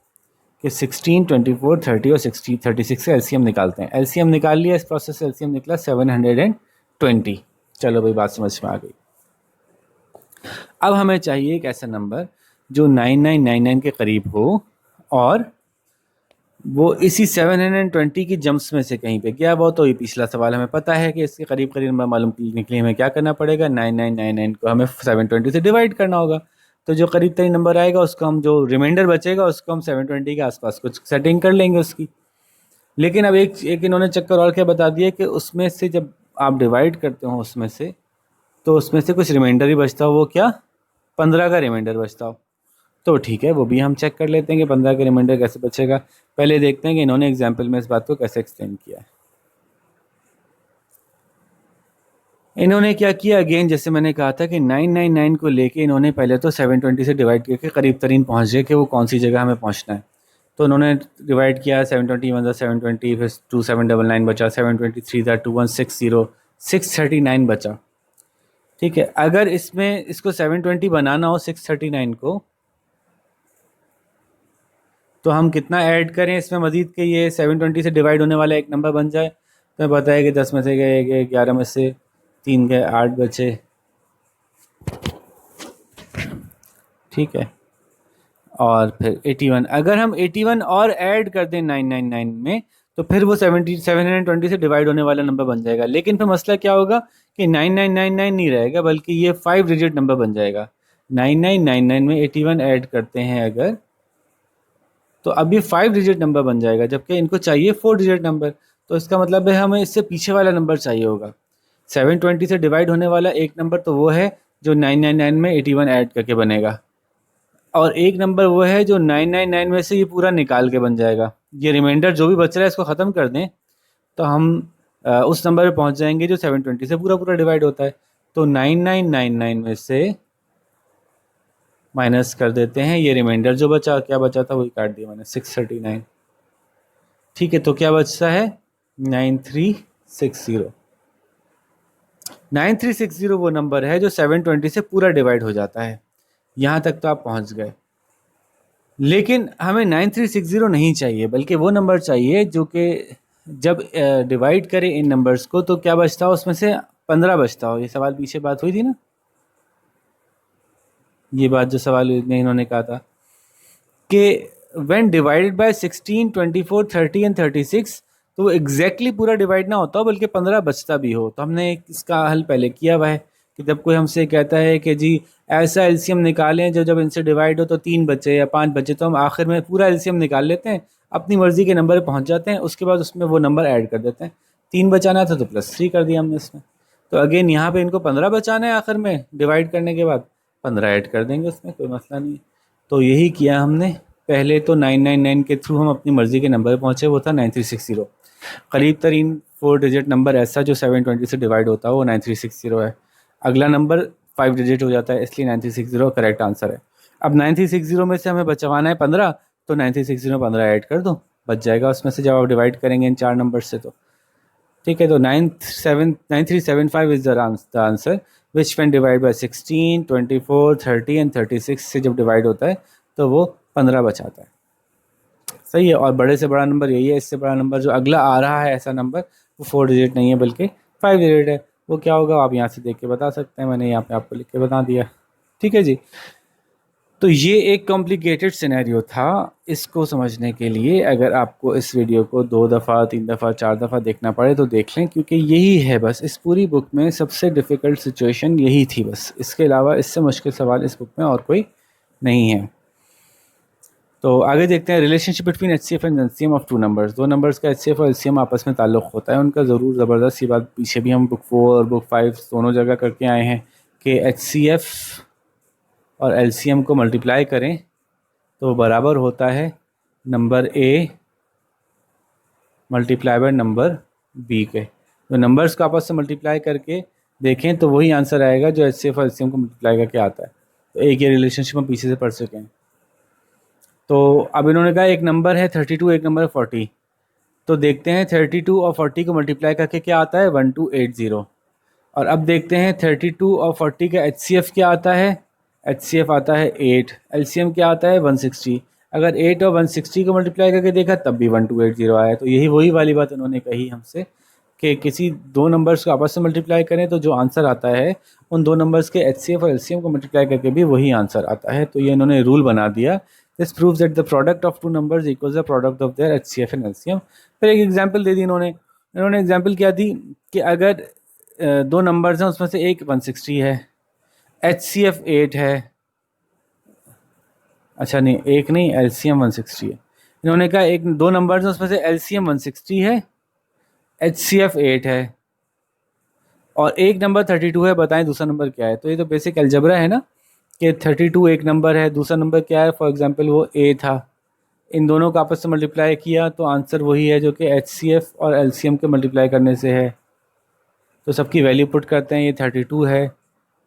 कि 16, 24, 30 और 60, 36 से एलसीएम निकालते हैं। एलसीएम निकाल लिया, इस प्रोसेस से एलसीएम निकला 720। चलो भाई बात समझ में आ गई। अब हमें चाहिए एक ऐसा नंबर जो 9999 के करीब हो और वो इसी 720 की जंप्स में से कहीं पे गया वो। तो ये पिछला सवाल हमें पता है कि इसके करीब करीब नंबर मालूम निकले, हमें क्या करना पड़ेगा, 9999 को हमें 720 से डिवाइड करना होगा। तो जो करीब तरीब नंबर आएगा उसको हम, जो रिमाइंडर बचेगा उसको हम 720 के आसपास कुछ सेटिंग कर लेंगे उसकी। लेकिन अब एक इन्होंने चक्कर और क्या बता दिया कि उसमें से जब आप डिवाइड करते हो उसमें से, तो उसमें से कुछ रिमाइंडर ही बचता हो। वो क्या, 15 का रिमाइंडर बचता हो। तो ठीक है, वो भी हम चेक कर लेते हैं कि 15 का रिमाइंडर कैसे बचेगा। पहले देखते हैं कि इन्होंने एग्जाम्पल में इस बात को कैसे एक्सप्लेन किया है। इन्होंने क्या किया, अगेन जैसे मैंने कहा था कि 999 को लेके इन्होंने पहले तो 720 से डिवाइड करके करीब तरीन पहुंच गए कि वो कौन सी जगह हमें पहुंचना है। तो उन्होंने डिवाइड किया, 721 था 720, फिर 2799 बचा, 723 था 2160, 639 बचा। ठीक है, अगर इसमें इसको 720 बनाना हो 639 को, तो हम कितना ऐड करें इसमें मजीद के ये 720 से डिवाइड होने वाला एक नंबर बन जाए। तो पता है कि 10 में से गए, 11 में से 3 गए, 8 बचे। ठीक है, और फिर 81, अगर हम 81 और ऐड कर दें 999 में तो फिर वो 720 से डिवाइड होने वाला नंबर बन जाएगा। लेकिन फिर मसला क्या होगा कि 9999 नहीं रहेगा, बल्कि ये 5 डिजिट नंबर बन जाएगा। 9999 में 81 ऐड करते हैं अगर, तो अब ये 5 डिजिट नंबर बन जाएगा, जबकि इनको चाहिए 4 डिजिट नंबर। तो इसका मतलब है हमें इससे पीछे वाला नंबर चाहिए होगा। 720 से डिवाइड होने वाला एक नंबर तो वो है जो 999 में 81 ऐड करके बनेगा, और एक नंबर वो है जो 999 में से ये पूरा निकाल के बन जाएगा। ये रिमाइंडर जो भी बच रहा है इसको ख़त्म कर दें तो हम उस नंबर पे पहुंच जाएंगे जो 720 से पूरा पूरा डिवाइड होता है। तो 9999 में से माइनस कर देते हैं, ये रिमाइंडर जो बचा, क्या बचा था वही काट दिया मैंने, 639। ठीक है, तो क्या बचता है, 9360। 9360 वो नंबर है जो 720 से पूरा डिवाइड हो जाता है। यहाँ तक तो आप पहुँच गए। लेकिन हमें 9360 नहीं चाहिए, बल्कि वो नंबर चाहिए जो कि जब डिवाइड करें इन नंबर्स को तो क्या बचता हो, उसमें से 15 बचता हो। ये सवाल पीछे बात हुई थी ना, ये बात जो सवाल में इन्होंने कहा था कि व्हेन डिवाइडेड बाय 16, 24, 30 एंड 36, तो वो एग्जैक्टली पूरा डिवाइड ना होता हो बल्कि 15 बचता भी हो। तो हमने इसका हल पहले किया हुआ है कि जब कोई हमसे कहता है कि जी ऐसा एलसीएम निकालें जो जब इनसे डिवाइड हो तो 3 बचे या 5 बचे, तो हम आखिर में पूरा एलसीएम निकाल लेते हैं, अपनी मर्जी के नंबर पे पहुंच जाते हैं, उसके बाद उसमें वो नंबर ऐड कर देते हैं। 3 बचाना था तो +3 कर दिया हमने इसमें। तो अगेन यहाँ पे इनको 15 बचाना है, आखिर में डिवाइड करने के बाद 15 ऐड कर देंगे उसमें, कोई मसला नहीं है। तो यही किया हमने। पहले तो 999 के थ्रू हम अपनी मर्जी के नंबर पे पहुंचे, वो था 9360। करीब तरीन 4 डिजिट नंबर ऐसा जो 720 से डिवाइड होता है वो 9360 है। अगला नंबर 5 डिजिट हो जाता है, इसलिए 9360 करेक्ट आंसर है। अब 9360 में से हमें बचवाना है 15, तो 9360 में 15 ऐड कर दो, बच जाएगा उसमें से जब आप डिवाइड करेंगे इन 4 नंबर से। तो ठीक है, तो 9375 is the answer which when divide by 16, 24, 30 and 36 से जब डिवाइड होता है तो वो 15 बचाता है। सही है। और बड़े से बड़ा नंबर यही है, इससे बड़ा नंबर जो अगला आ रहा है ऐसा नंबर वो 4 डिजिट नहीं है बल्कि 5 डिजिट है। वो क्या होगा आप यहाँ से देख के बता सकते हैं, मैंने यहाँ पे आपको लिख के बता दिया। ठीक है जी। तो ये एक कॉम्प्लिकेटेड सिनेरियो था। इसको समझने के लिए अगर आपको इस वीडियो को 2 दफ़ा, 3 दफ़ा, 4 दफ़ा देखना पड़े तो देख लें, क्योंकि यही है बस इस पूरी बुक में सबसे डिफ़िकल्ट सिचुएशन यही थी बस। इसके अलावा इससे मुश्किल सवाल इस बुक में और कोई नहीं है। तो आगे देखते हैं relationship between HCF and LCM of 2 numbers. 2 numbers का एचसीएफ और एलसीएम आपस में ताल्लुक़ होता है उनका, ज़रूर ज़बरदस्त। ये बात पीछे भी हम बुक 4 और बुक 5 दोनों जगह करके आए हैं कि एचसीएफ और एलसीएम को मल्टीप्लाई करें तो बराबर होता है number A multiply by number B के। तो नंबर्स को आपस से मल्टीप्लाई करके देखें तो वही आंसर आएगा जो एचसीएफ और एलसीएम को मल्टीप्लाई करके आता है। तो एक ये रिलेशनशिप हम पीछे से पढ़ सकें। तो अब इन्होंने कहा एक नंबर है 32, एक नंबर है 40। तो देखते हैं 32 और 40 को मल्टीप्लाई करके क्या आता है 1280। और अब देखते हैं 32 और 40 का एचसीएफ क्या आता है, एचसीएफ आता है 8, एलसीएम क्या आता है 160। अगर 8 और 160 को मल्टीप्लाई करके देखा तब भी 1280 आया। तो यही वही वाली बात उन्होंने कही हमसे कि किसी 2 नंबर्स को आपस में मल्टीप्लाई करें तो जो आंसर आता है उन 2 नंबर्स के एचसीएफ और एलसीएम को मल्टीप्लाई करके भी वही आंसर आता है। तो ये इन्होंने रूल बना दिया, this proves that the product of 2 numbers equals the product of their HCF and LCM. फिर एक एग्जांपल दे दी इन्होंने एग्जांपल क्या दी कि अगर 2 नंबर्स हैं उसमें से एक 160 है, एचसीएफ 8 है, अच्छा नहीं एक नहीं, एलसीएम 160 है। इन्होंने कहा एक 2 नंबर्स हैं उसमें से एलसीएम 160 है, एचसीएफ 8 है और एक नंबर 32 है, बताएं दूसरा नंबर क्या है। तो ये तो बेसिक अलजबरा है ना कि 32 एक नंबर है, दूसरा नंबर क्या है, फॉर एग्जांपल वो ए था। इन दोनों को आपस में मल्टीप्लाई किया तो आंसर वही है जो कि एचसीएफ और एलसीएम के मल्टीप्लाई करने से है। तो सबकी वैल्यू पुट करते हैं, ये 32 है,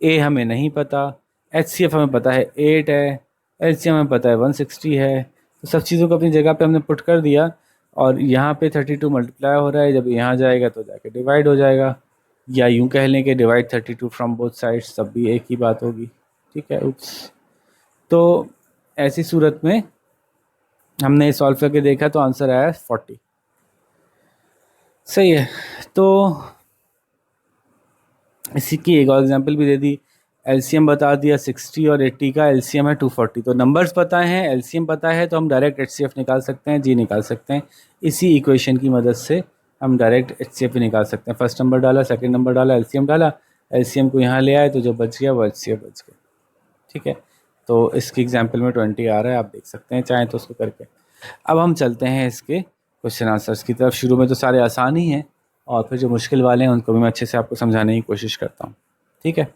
ए हमें नहीं पता, एचसीएफ हमें पता है 8 है, एलसीएम हमें पता है 160 है। तो सब चीज़ों को अपनी जगह पे हमने पुट कर दिया और यहाँ पे 32 मल्टीप्लाई हो रहा है, जब यहाँ जाएगा तो जाके डिवाइड हो जाएगा, या यूँ कह लें कि डिवाइड 32 फ्रॉम बोथ साइड्स, तब भी एक ही बात होगी। ठीक है, उप्स। तो ऐसी सूरत में हमने सॉल्व करके देखा तो आंसर आया 40। सही है। तो इसी की एक और एग्जांपल भी दे दी, एलसीएम बता दिया 60 और 80 का एलसीएम है 240। तो नंबर्स पता हैं, एलसीएम पता है, तो हम डायरेक्ट एचसीएफ निकाल सकते हैं, जी निकाल सकते हैं। इसी इक्वेशन की मदद से हम डायरेक्ट एचसीएफ भी निकाल सकते हैं। फर्स्ट नंबर डाला, सेकंड नंबर डाला, एलसीएम डाला, एलसीएम को यहाँ ले आए तो जो बच गया वो एचसीएफ बच गया। ठीक है, तो इसकी एग्जाम्पल में 20 आ रहा है, आप देख सकते हैं चाहें तो उसको करके। अब हम चलते हैं इसके क्वेश्चन आंसर्स की तरफ। शुरू में तो सारे आसान ही हैं और फिर जो मुश्किल वाले हैं उनको भी मैं अच्छे से आपको समझाने की कोशिश करता हूँ। ठीक है,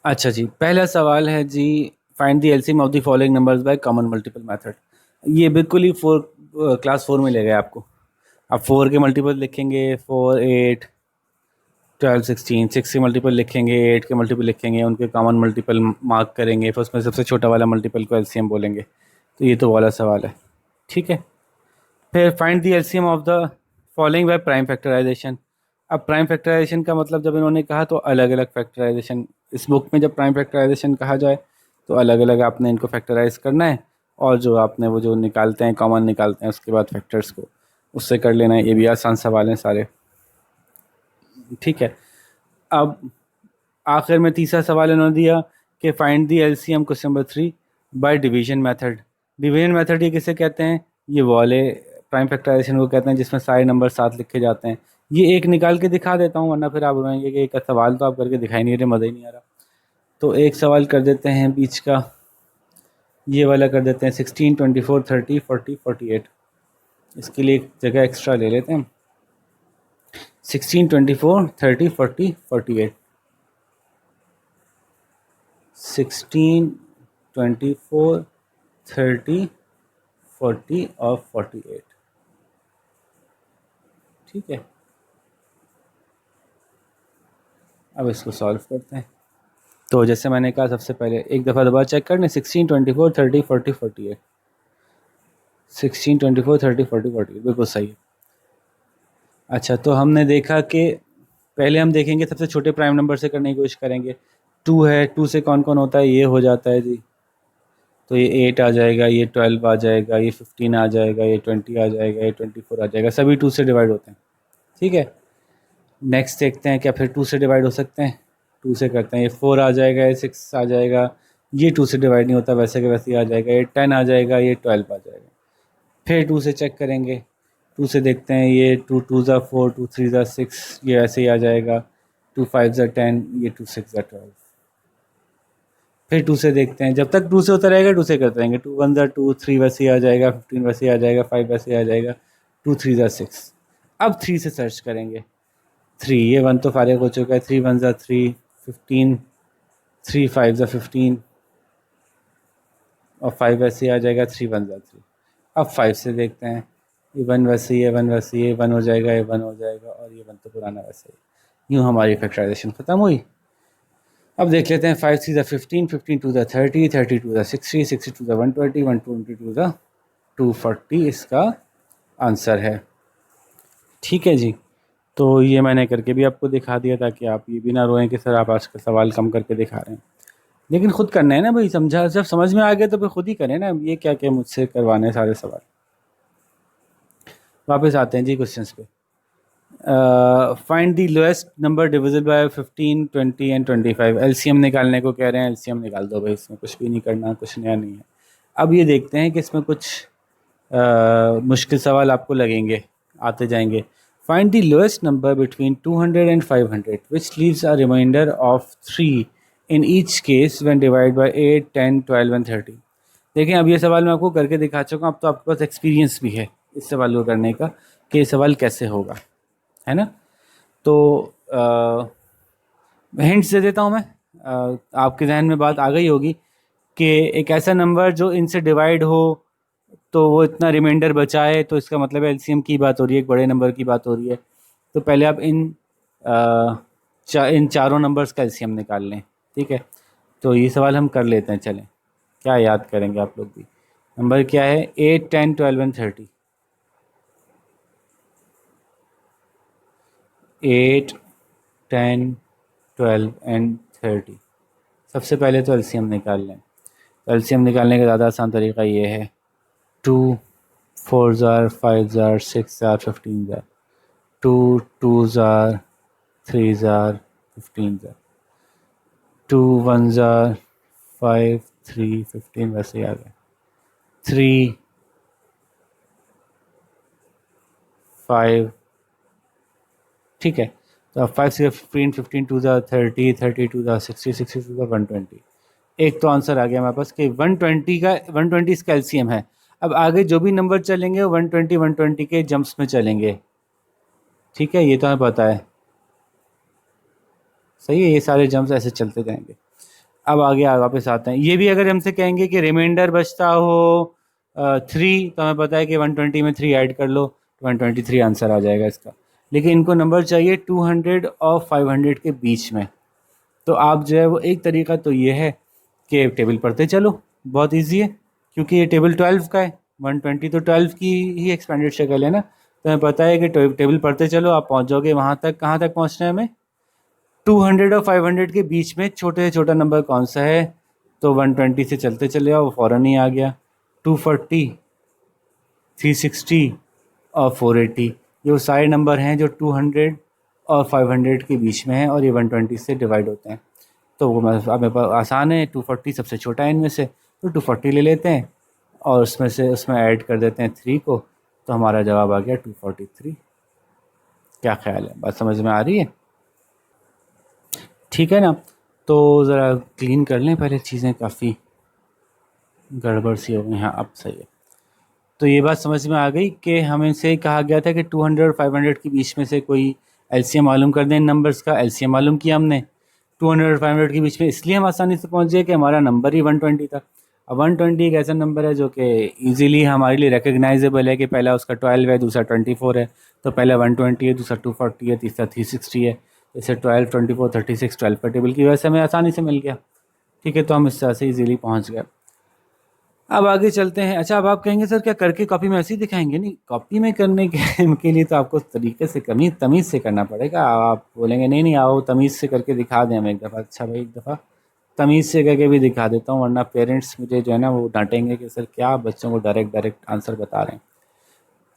अच्छा जी, पहला सवाल है जी, find the LCM of the following numbers by common multiple method. ये बिल्कुल ही क्लास 4 में ले गए आपको। आप 4 के मल्टीपल लिखेंगे, 4, 8, 12, 16, 6 के मल्टीपल लिखेंगे, 8 के मल्टीपल लिखेंगे, उनके कॉमन मल्टीपल मार्क करेंगे, फिर उसमें सबसे छोटा वाला मल्टीपल को एलसीएम बोलेंगे। तो ये तो वाला सवाल है। ठीक है, फिर find the LCM of the following by prime factorisation. अब प्राइम फैक्टराइजेशन का मतलब जब इन्होंने कहा तो अलग अलग फैक्टराइजेशन, इस बुक में जब प्राइम फैक्टराइजेशन कहा जाए तो अलग अलग आपने इनको फैक्टराइज करना है और जो आपने वो जो निकालते हैं कॉमन निकालते हैं उसके बाद फैक्टर्स को उससे कर लेना है। ये भी आसान सवाल हैं सारे। ठीक है, अब आखिर में तीसरा सवाल इन्होंने दिया कि find the LCM question number 3 by division method. Division method ये किसे कहते हैं? ये वाले प्राइम फैक्टराइजेशन को कहते हैं जिसमें सारे नंबर साथ लिखे जाते हैं। ये एक निकाल के दिखा देता हूँ, वरना फिर आप बोलेंगे कि एक सवाल तो आप करके दिखाई नहीं रहे, मज़ा ही नहीं आ रहा। तो एक सवाल कर देते हैं बीच का, ये वाला कर देते हैं 16, 24, 30, 40, 48। इसके लिए एक जगह एक्स्ट्रा ले लेते हैं। 16, 24, 30, 40, 48। 16, 24, 30, 40 और 48। ठीक है, अब इसको सॉल्व करते हैं। तो जैसे मैंने कहा, सबसे पहले एक दफ़ा दोबारा चेक कर लें। 16, 24, 30, 40, 48। 16, 24, 30, 40, 48 बिल्कुल सही है। अच्छा, तो हमने देखा कि पहले हम देखेंगे सबसे छोटे प्राइम नंबर से करने की कोशिश करेंगे। 2 है, 2 से कौन कौन होता है? ये हो जाता है जी, तो ये 8 आ जाएगा, ये 12 आ जाएगा, ये 15 आ जाएगा, ये 20 आ जाएगा, ये 24 आ जाएगा। सभी 2 से डिवाइड होते हैं। ठीक है, नेक्स्ट देखते हैं क्या फिर 2 से डिवाइड हो सकते हैं? 2 से करते हैं, ये 4 आ जाएगा, ये 6 आ जाएगा, ये 2 से डिवाइड नहीं होता, वैसे के वैसे ही आ जाएगा, ये 10 आ जाएगा, ये 12 आ जाएगा। फिर 2 से चेक करेंगे, 2 से देखते हैं, ये 2 2 ज़ा 4, 2 3 ज़ा 6, ये ऐसे ही आ जाएगा, 2 5 ज़ा 10, ये 2 6 ज़ा 12। फिर 2 से देखते हैं, जब तक 2 से होता रहेगा 2 से करते रहेंगे। 2 1 ज़ा 2, 3 वैसे ही आ जाएगा, 15 वैसे ही आ जाएगा, 5 वैसे ही आ जाएगा, 2 3 ज़ा 6। अब 3 से सर्च करेंगे। 3, ये 1 तो फारिग हो चुका है, 3 1 ज़ा 3, 15, 3 5 ज़ा 15 और 5 वैसे ही आ जाएगा, 3 1 ज़ा 3। अब 5 से देखते हैं, ये 1 वैसे ही है, 1 वैसे ही है, 1 हो जाएगा, ये 1 हो जाएगा, और ये 1 तो पुराना वैसे ही। यूँ हमारी फैक्टराइजेशन ख़त्म हुई। अब देख लेते हैं, 5 3 ज़ा 15, 15 2 ज़ा 30, 30 2 ज़ा 60, 60 2 ज़ा 120, 122 ज़ा 240 इसका आंसर है। ठीक है जी, तो ये मैंने करके भी आपको दिखा दिया ताकि आप ये भी ना रोएं कि सर आप आज का सवाल कम करके दिखा रहे हैं। लेकिन खुद करना है ना भाई, समझा, जब समझ में आ गया तो फिर खुद ही करें ना, ये क्या क्या मुझसे करवाने सारे सवाल। वापस आते हैं जी क्वेश्चंस पे। Find the lowest number divisible by 15, 20 and 25। LCM निकालने को कह रहे हैं, एलसीएम निकाल दो भाई, इसमें कुछ भी नहीं करना, कुछ नया नहीं है। अब ये देखते हैं कि इसमें कुछ मुश्किल सवाल आपको लगेंगे, आते जाएंगे। Find the lowest number between 200 and 500 which leaves a remainder of 3 in each case when divide by 8, 10, 12 and 30। देखें, अब ये सवाल मैं आपको करके दिखा चुका हूँ, अब तो आपके पास एक्सपीरियंस भी है इस सवाल को करने का कि ये सवाल कैसे होगा, है ना। तो हिंट्स दे देता हूँ मैं, आपके जहन में बात आ गई होगी कि एक ऐसा नंबर जो इनसे डिवाइड हो तो वो इतना रिमाइंडर बचाए, तो इसका मतलब है एलसीएम की बात हो रही है, एक बड़े नंबर की बात हो रही है। तो पहले आप इन चारों नंबर्स का एलसीएम निकाल लें। ठीक है, तो ये सवाल हम कर लेते हैं, चलें। क्या याद करेंगे आप लोग भी? नंबर क्या है? 8, 10, 12 एंड 30। 8, 10, 12 एंड 30। सबसे पहले तो एलसीएम निकाल लें। एलसीएम निकालने का ज़्यादा आसान तरीका ये है, 2 4 ज़ार, 5 ज़ार, 6 ज़ार, 15 ज़ार, 2 2 ज़ार, 3 ज़ार, 15 ज़ार, 2 1 ज़ार, 5 3 15 वैसे ही आ गया, 3 5। ठीक है, तो अब 5 से 15, 15 2 ज़ार 30, 30 2 ज़ार 60, 60 2 ज़ार 120। एक तो आंसर आ गया हमारे पास कि 120 इसका एलसीएम है। अब आगे जो भी नंबर चलेंगे वो 120 के जंप्स में चलेंगे। ठीक है, ये तो हमें पता है, सही है, ये सारे जंप्स ऐसे चलते जाएंगे। अब आगे वापस आते हैं, ये भी अगर हमसे कहेंगे कि रिमाइंडर बचता हो 3, तो हमें पता है कि 120 में 3 ऐड कर लो, 123 आंसर आ जाएगा इसका। लेकिन इनको नंबर चाहिए 200 और 500 के बीच में। तो आप जो है वो, एक तरीका तो ये है कि टेबल पढ़ते चलो, बहुत इजी है, क्योंकि ये टेबल 12 का है। 120 तो 12 की ही एक्सपेंडेड शक्ल है ना, तो हमें पता है कि टेबल पढ़ते चलो, आप पहुंच जाओगे वहाँ तक। कहाँ तक पहुँचना है हमें? 200 और 500 के बीच में छोटे से छोटा नंबर कौन सा है? तो 120 से चलते चले आओ, फ़ौरन ही आ गया। 240, 360 और 480, ये वो सारे नंबर हैं जो 200 और 500 के बीच में हैं और ये 120 से डिवाइड होते हैं। तो वो हमें आसान है, 240 सबसे छोटा है इनमें से, तो 240 ले लेते हैं। और उसमें ऐड कर देते हैं 3 को, तो हमारा जवाब आ गया 243। क्या ख्याल है, बात समझ में आ रही है? ठीक है ना। तो ज़रा क्लीन कर लें पहले, चीज़ें काफ़ी गड़बड़ सी हो गई। हाँ अब सही है। तो ये बात समझ में आ गई कि हमें से कहा गया था कि 200 और 500 के बीच में से कोई एलसीएम मालूम कर दें इन नंबर्स का। एलसीएम मालूम किया हमने 200 और 500 के बीच में, इसलिए हम आसानी से पहुंच गए कि हमारा नंबर ही 120 था। अब 120 एक ऐसा नंबर है जो कि इजीली हमारे लिए रिकग्नाइजेबल है कि पहला उसका 12 है, दूसरा 24 है। तो पहला 120 है, दूसरा 240 है, तीसरा 360 है। जैसे 12, 24, 36, 12 पर टेबल की वजह से हमें आसानी से मिल गया। ठीक है, तो हम इस तरह से इजीली पहुँच गए। अब आगे चलते हैं। अच्छा, अब आप कहेंगे सर क्या करके कॉपी में ऐसे ही दिखाएंगे? नहीं, कॉपी में करने के लिए तो आपको तरीके से तमीज़ से करना पड़ेगा। आप बोलेंगे नहीं नहीं आओ तमीज़ से करके दिखा दें हमें एक दफ़ा। अच्छा भाई, एक दफ़ा तमीज़ से करके भी दिखा देता हूँ, वरना पेरेंट्स मुझे जो है ना वो डांटेंगे कि सर क्या बच्चों को डायरेक्ट डायरेक्ट आंसर बता रहे हैं।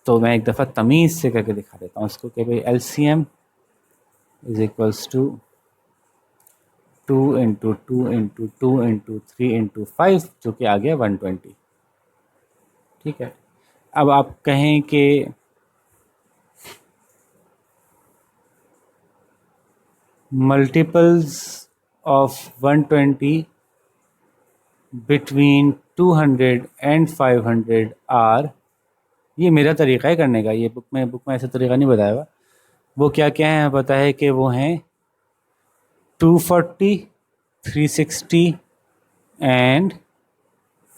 तो मैं एक दफ़ा तमीज़ से करके दिखा देता हूँ इसको कि भाई LCM is equals to 2 into 2 into 2 into 3 into 5, जो कि आ गया 120। ठीक है। अब आप कहें कि multiples of 120 between 200 and 500 are, ये मेरा तरीका है करने का, ये बुक में ऐसा तरीका नहीं बताया हुआ। वो क्या क्या है पता है कि वो हैं 240, 360 and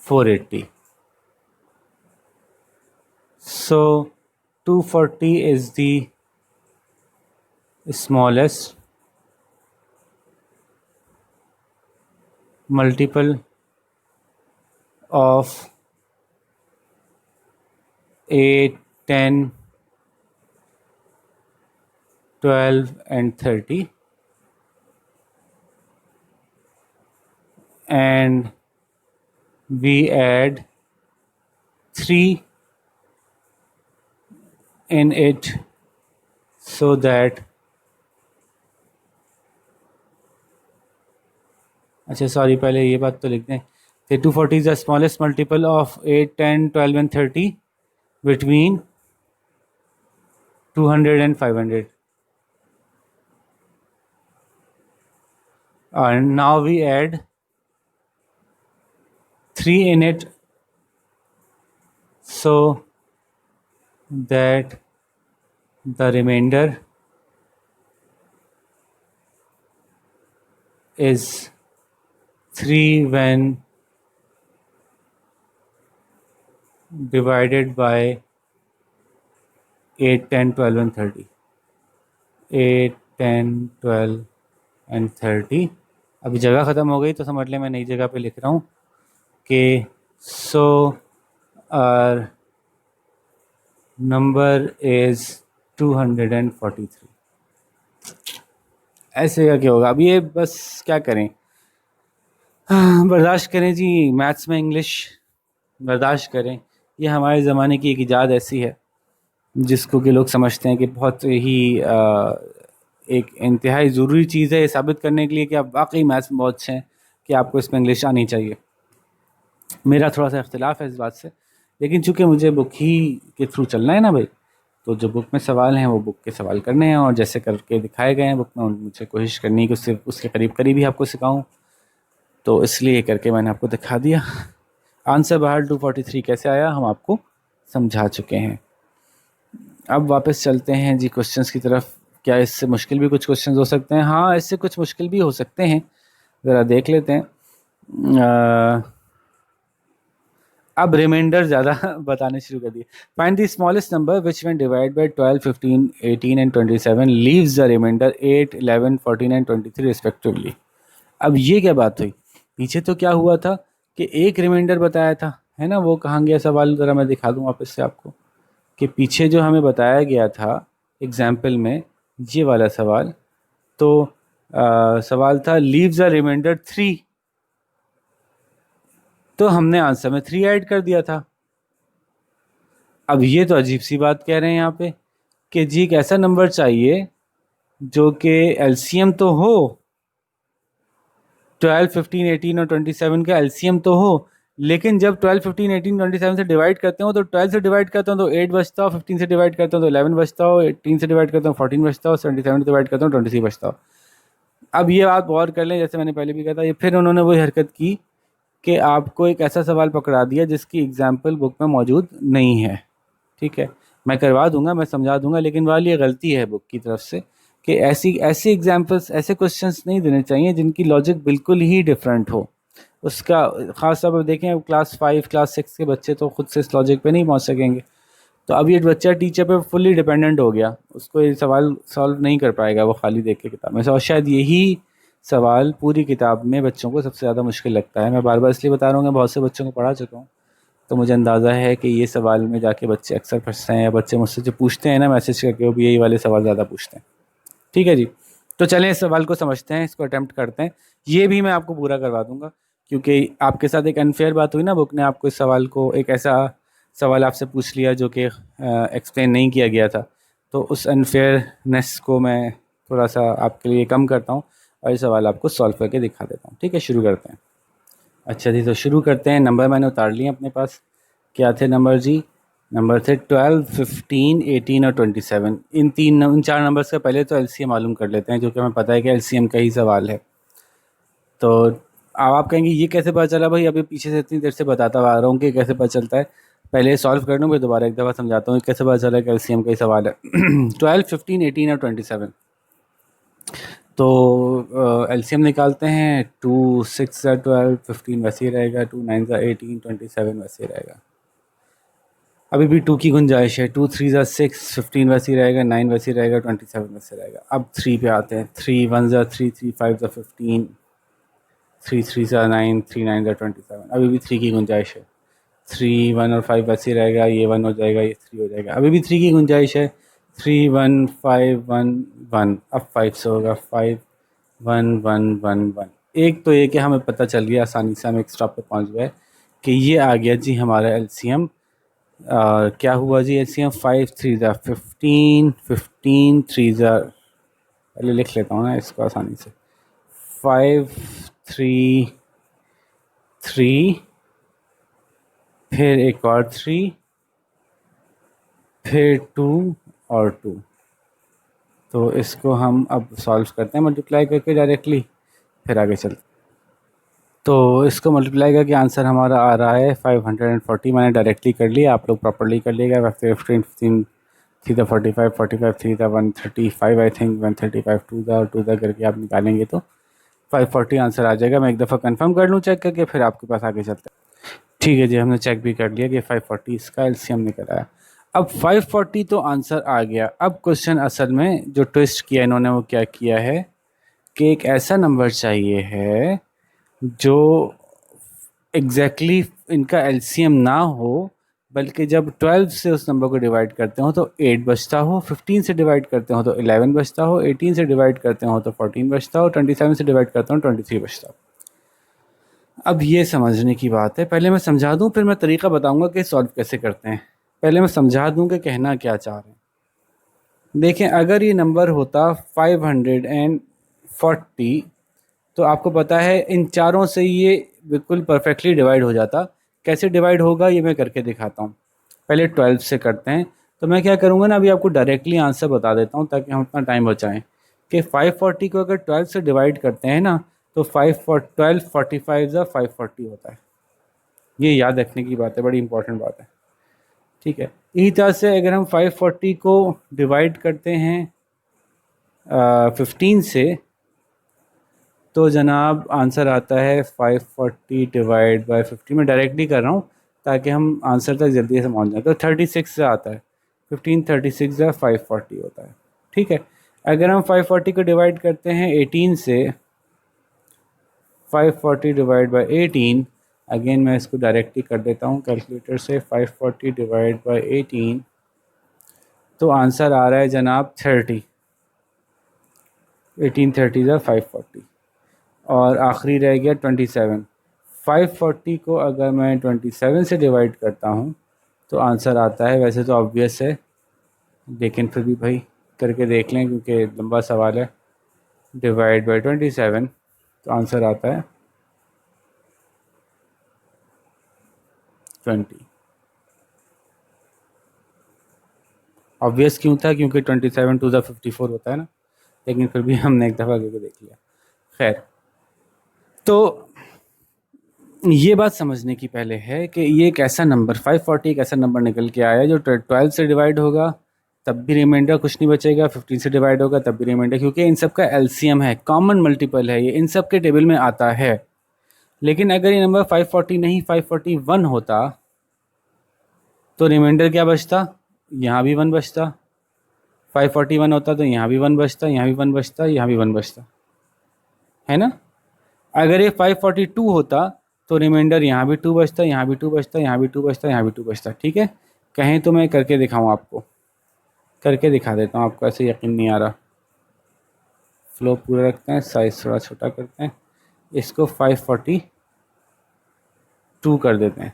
480। So 240 is the smallest multiple of 8, 10, 12 and 30, and we add 3 in it so that, अच्छा सॉरी पहले ये बात तो लिख दें कि 240 is the smallest multiple of 8, 10, 12 and 30 between 200 and 500. And now we add 3 in it so that the remainder is 3 when divided by 8, 10, 12 and 30. 8, 10, 12 and 30। अभी जगह ख़त्म हो गई तो समझ लें मैं नई जगह पे लिख रहा हूँ कि सो आर नंबर इज़ 243। ऐसे का क्या होगा? अब ये बस क्या करें, बर्दाश्त करें जी। मैथ्स में इंग्लिश बर्दाश्त करें। ये हमारे ज़माने की एक ईजाद ऐसी है जिसको कि लोग समझते हैं कि बहुत ही एक इंतहाई ज़रूरी चीज़ है ये साबित करने के लिए कि आप वाकई मैथ्स में बहुत अच्छे हैं कि आपको इसमें इंग्लिश आनी चाहिए। मेरा थोड़ा सा इख्तिलाफ है इस बात से, लेकिन चूँकि मुझे बुक ही के थ्रू चलना है ना भाई, तो जो बुक में सवाल हैं वो बुक के सवाल करने हैं और जैसे करके दिखाए गए हैं बुक में मुझे कोशिश करनी है कि उससे उसके करीब करीब ही आपको सिखाऊँ। तो इसलिए करके मैंने आपको दिखा दिया। आंसर बाहर 243 कैसे आया हम आपको समझा चुके हैं। अब वापस चलते हैं जी क्वेश्चंस की तरफ। क्या इससे मुश्किल भी कुछ क्वेश्चंस हो सकते हैं? हाँ, इससे कुछ मुश्किल भी हो सकते हैं, ज़रा देख लेते हैं। अब रिमाइंडर ज़्यादा बताने शुरू कर दिए। Find the smallest number which when divide by 12, 15, 18 and 27 leaves the remainder 8, 11, 14 and 23 respectively. अब ये क्या बात हुई? पीछे तो क्या हुआ था कि एक रिमाइंडर बताया था, है ना? वो कहाँ गया सवाल, ज़रा मैं दिखा दूँ वापस से आपको कि पीछे जो हमें बताया गया था एग्जाम्पल में, ये वाला सवाल, तो सवाल था लीव्स अ रिमाइंडर 3, तो हमने आंसर में 3 ऐड कर दिया था। अब ये तो अजीब सी बात कह रहे हैं यहाँ पे कि जी एक ऐसा नंबर चाहिए जो कि एलसीएम तो हो, 12, 15, 18 और 27 का एलसीएम तो हो, लेकिन जब 12, 15, 18, 27 से डिवाइड करते हो तो 12 से डिवाइड करते हो तो 8 बचता हो, 15 से डिवाइड करते हो तो 11 बचता हो, 18 से डिवाइड करते हो 14 बचता हो, 77 से डिवाइड करते हो 23 बचता हो। अब ये आप गौर कर लें, जैसे मैंने पहले भी कहा था, ये फिर उन्होंने वही हरकत की कि आपको एक ऐसा सवाल पकड़ा दिया जिसकी एग्जाम्पल बुक में मौजूद नहीं है। ठीक है, मैं करवा दूंगा, मैं समझा दूंगा, लेकिन वाली ये गलती है बुक की तरफ से कि ऐसी ऐसी एग्जाम्पल्स, ऐसे क्वेश्चंस नहीं देने चाहिए जिनकी लॉजिक बिल्कुल ही डिफरेंट हो। उसका खास तौर पर देखें, क्लास 5 क्लास 6 के बच्चे तो खुद से इस लॉजिक पे नहीं पहुंच सकेंगे। तो अब ये बच्चा टीचर पे फुल्ली डिपेंडेंट हो गया, उसको ये सवाल सॉल्व नहीं कर पाएगा वो खाली देख के किताब में से। और शायद यही सवाल पूरी किताब में बच्चों को सबसे ज़्यादा मुश्किल लगता है। मैं बार बार इसलिए बता रहा हूँ, मैं बहुत से बच्चों को पढ़ा चुका हूँ, तो मुझे अंदाज़ा है कि ये सवाल में जाके बच्चे अक्सर फंसते हैं, या बच्चे मुझसे जो पूछते हैं ना मैसेज करके, वो भी यही वाले सवाल ज़्यादा पूछते हैं। ठीक है जी, तो चलें इस सवाल को समझते हैं, इसको अटेम्प्ट करते हैं। ये भी मैं आपको पूरा करवा दूंगा, क्योंकि आपके साथ एक अनफेयर बात हुई ना, बुक ने आपको इस सवाल को, एक ऐसा सवाल आपसे पूछ लिया जो कि एक्सप्लेन नहीं किया गया था, तो उस अनफेयरनेस को मैं थोड़ा सा आपके लिए कम करता हूँ और ये सवाल आपको सॉल्व करके दिखा देता हूँ। ठीक है, शुरू करते हैं। अच्छा जी, तो शुरू करते हैं। नंबर मैंने उतार लिए अपने पास। क्या थे नंबर जी? नंबर थे 12, 15, 18 और 27। इन चार नंबर्स का पहले तो एलसीएम मालूम कर लेते हैं, जो कि हमें पता है कि एलसीएम का ही सवाल है। तो अब आप कहेंगे ये कैसे पता चला भाई? अभी पीछे से इतनी देर से बताता आ रहा हूँ कि कैसे पता चलता है। पहले सॉल्व कर लूँ, फिर दोबारा एक दफ़ा समझाता हूँ कैसे पता चला कि एलसीएम का ही सवाल है। 12, 15, 18 और 27। तो एलसीएम निकालते हैं। 2 6 12, 15 वैसे ही रहेगा, 2 9 18, 27 वैसे ही रहेगा। अभी भी 2 की गुंजाइश है। 2 3 6, 15 वैसे ही रहेगा, 9 वैसे ही रहेगा, 27 वैसे रहेगा। अब 3 पे आते हैं। 3 1 3, 3 5 15, 3 3 9, 3 9 27। अभी भी 3 की गुंजाइश है। 3 1 और 5 वैसे ही रहेगा, ये 1 हो जाएगा, ये 3 हो जाएगा। अभी भी 3 की गुंजाइश है। 3 1 5 1 1। अब 5 से होगा। 5 1 1 1 1। एक तो ये कि हमें पता चल गया, आसानी से हम एक स्टॉप पे पहुंच गए कि ये आ गया जी हमारा एलसीएम। क्या हुआ जी एलसीएम? 5 3 15, 15 3 पहले लिख लेता हूँ ना इसको आसानी से। 5 3 3, फिर एक और 3, फिर 2 और 2। तो इसको हम अब सॉल्व करते हैं मल्टीप्लाई करके डायरेक्टली, फिर आगे चलते हैं। तो इसको मल्टीप्लाई करके आंसर हमारा आ रहा है 540। मैंने डायरेक्टली कर लिया, आप लोग प्रॉपर्ली कर लिएगा। 15 15 थ्री था 45, 45 थ्री था 135 आई थिंक, 135 टू था, और टू था करके आप निकालेंगे तो 540 आंसर आ जाएगा। मैं एक दफ़ा कंफर्म कर लूँ चेक करके, फिर आपके पास आगे चलते हैं। ठीक है जी, हमने चेक भी कर लिया कि 540 इसका एलसीएम निकल आया। अब 540 तो आंसर आ गया। अब क्वेश्चन असल में जो ट्विस्ट किया इन्होंने वो क्या किया है कि एक ऐसा नंबर चाहिए है जो एग्जैक्टली इनका एलसीएम ना हो, बल्कि जब 12 से उस नंबर को डिवाइड करते हो तो 8 बचता हो, 15 से डिवाइड करते हो तो 11 बचता हो, 18 से डिवाइड करते हो तो 14 बचता हो, 27 से डिवाइड करते हो 23 बचता हो। अब ये समझने की बात है। पहले मैं समझा दूं, फिर मैं तरीका बताऊंगा कि सॉल्व कैसे करते हैं। पहले मैं समझा दूं कि कहना क्या चाह रहे हैं। देखें, अगर ये नंबर होता 540, तो आपको पता है इन चारों से ये बिल्कुल परफेक्टली डिवाइड हो जाता। कैसे डिवाइड होगा ये मैं करके दिखाता हूँ। पहले 12 से करते हैं। तो मैं क्या करूँगा ना, अभी आपको डायरेक्टली आंसर बता देता हूँ ताकि हम अपना टाइम बचाएं। कि 540 को अगर 12 से डिवाइड करते हैं ना, तो 12 45 ज़ा 540 होता है। ये याद रखने की बात है, बड़ी इंपॉर्टेंट बात है। ठीक है, इसी तरह से अगर हम 540 को डिवाइड करते हैं 15 से, तो जनाब आंसर आता है 540 डिवाइड बाई 50। मैं डायरेक्टली कर रहा हूँ ताकि हम आंसर तक जल्दी से पहुँच जाए। तो 36 से आता है। 15 36 या 540 होता है। ठीक है, अगर हम 540 को डिवाइड करते हैं 18 से, 540 डिवाइड बाई 18, अगेन मैं इसको डायरेक्टली कर देता हूँ कैलकुलेटर से। 540 डिवाइड बाई 18, तो आंसर आ रहा है जनाब 30। 18 30 या 540, और आखिरी रह गया 27। 540 को अगर मैं 27 से डिवाइड करता हूँ तो आंसर आता है, वैसे तो ऑब्वियस है लेकिन फिर भी भाई करके देख लें क्योंकि लंबा सवाल है। डिवाइड बाई 27, तो आंसर आता है 20। ऑब्वियस क्यों था, क्योंकि 27 टू द 54 होता है ना, लेकिन फिर भी हमने एक दफ़ा करके देख लिया। खैर, तो ये बात समझने की पहले है कि ये एक ऐसा नंबर 540 एक ऐसा नंबर निकल के आया जो 12 से डिवाइड होगा तब भी रिमाइंडर कुछ नहीं बचेगा, 15 से डिवाइड होगा तब भी रिमाइंडर, क्योंकि इन सब का एलसीएम है, कॉमन मल्टीपल है, ये इन सब के टेबल में आता है। लेकिन अगर ये नंबर 540 नहीं 541 होता तो रिमाइंडर क्या बचता, यहाँ भी 1 बचता। 541 होता तो यहाँ भी 1 बचता, यहाँ भी 1 बचता, यहाँ भी 1 बचता, है ना। अगर ये 542 होता तो रिमाइंडर यहाँ भी 2 बचता, यहाँ भी 2 बचता, यहाँ भी 2 बचता, यहाँ भी 2 बचता। ठीक है, कहें तो मैं करके दिखाऊँ आपको, करके दिखा देता हूँ आपको, ऐसे यकीन नहीं आ रहा। फ्लो पूरा रखते हैं, साइज थोड़ा छोटा करते हैं, इसको 542 कर देते हैं।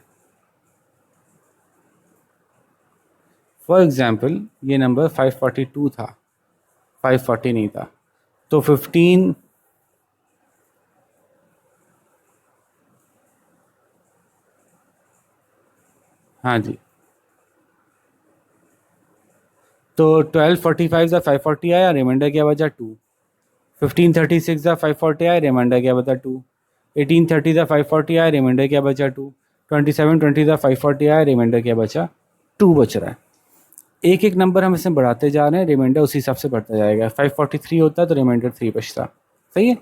फॉर एग्ज़ाम्पल ये नंबर 542 था, 540 नहीं था, तो 15, हाँ जी, तो 1245 ज़ा 540 आया, रिमाइंडर क्या बचा 2। 1536 ज़ा 540 आया, रिमाइंडर क्या बचा 2। 1830 ज़ा 540 आया, रिमाइंडर क्या बचा 2। 2720 ज़ा 540 आया, रिमाइंडर क्या बचा 2 बच रहा है। एक एक नंबर हम इसमें बढ़ाते जा रहे हैं, रिमाइंडर उसी हिसाब से बढ़ता जाएगा। 543 होता तो रिमाइंडर 3 बचता, सही है।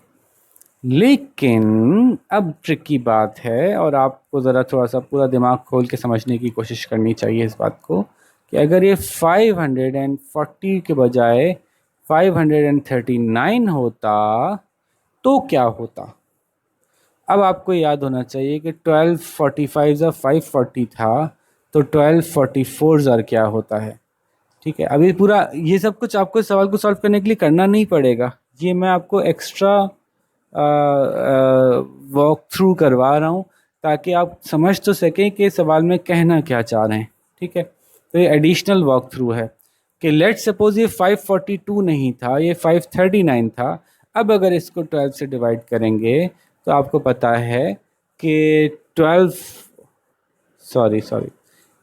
लेकिन अब ट्रिकी बात है, और आपको ज़रा थोड़ा सा पूरा दिमाग खोल के समझने की कोशिश करनी चाहिए इस बात को, कि अगर ये 540 के बजाय 539 होता तो क्या होता। अब आपको याद होना चाहिए कि 1245 ज़ा 540 था, तो 1244 ज़र क्या होता है। ठीक है, अभी पूरा ये सब कुछ आपको सवाल को सॉल्व करने के लिए करना नहीं पड़ेगा, ये मैं आपको एक्स्ट्रा वॉक थ्रू करवा रहा हूँ ताकि आप समझ तो सकें कि सवाल में कहना क्या चाह रहे हैं। ठीक है, तो ये एडिशनल वॉक थ्रू है कि लेट सपोज ये 542 नहीं था, ये 539 था। अब अगर इसको 12 से डिवाइड करेंगे तो आपको पता है कि 12 सॉरी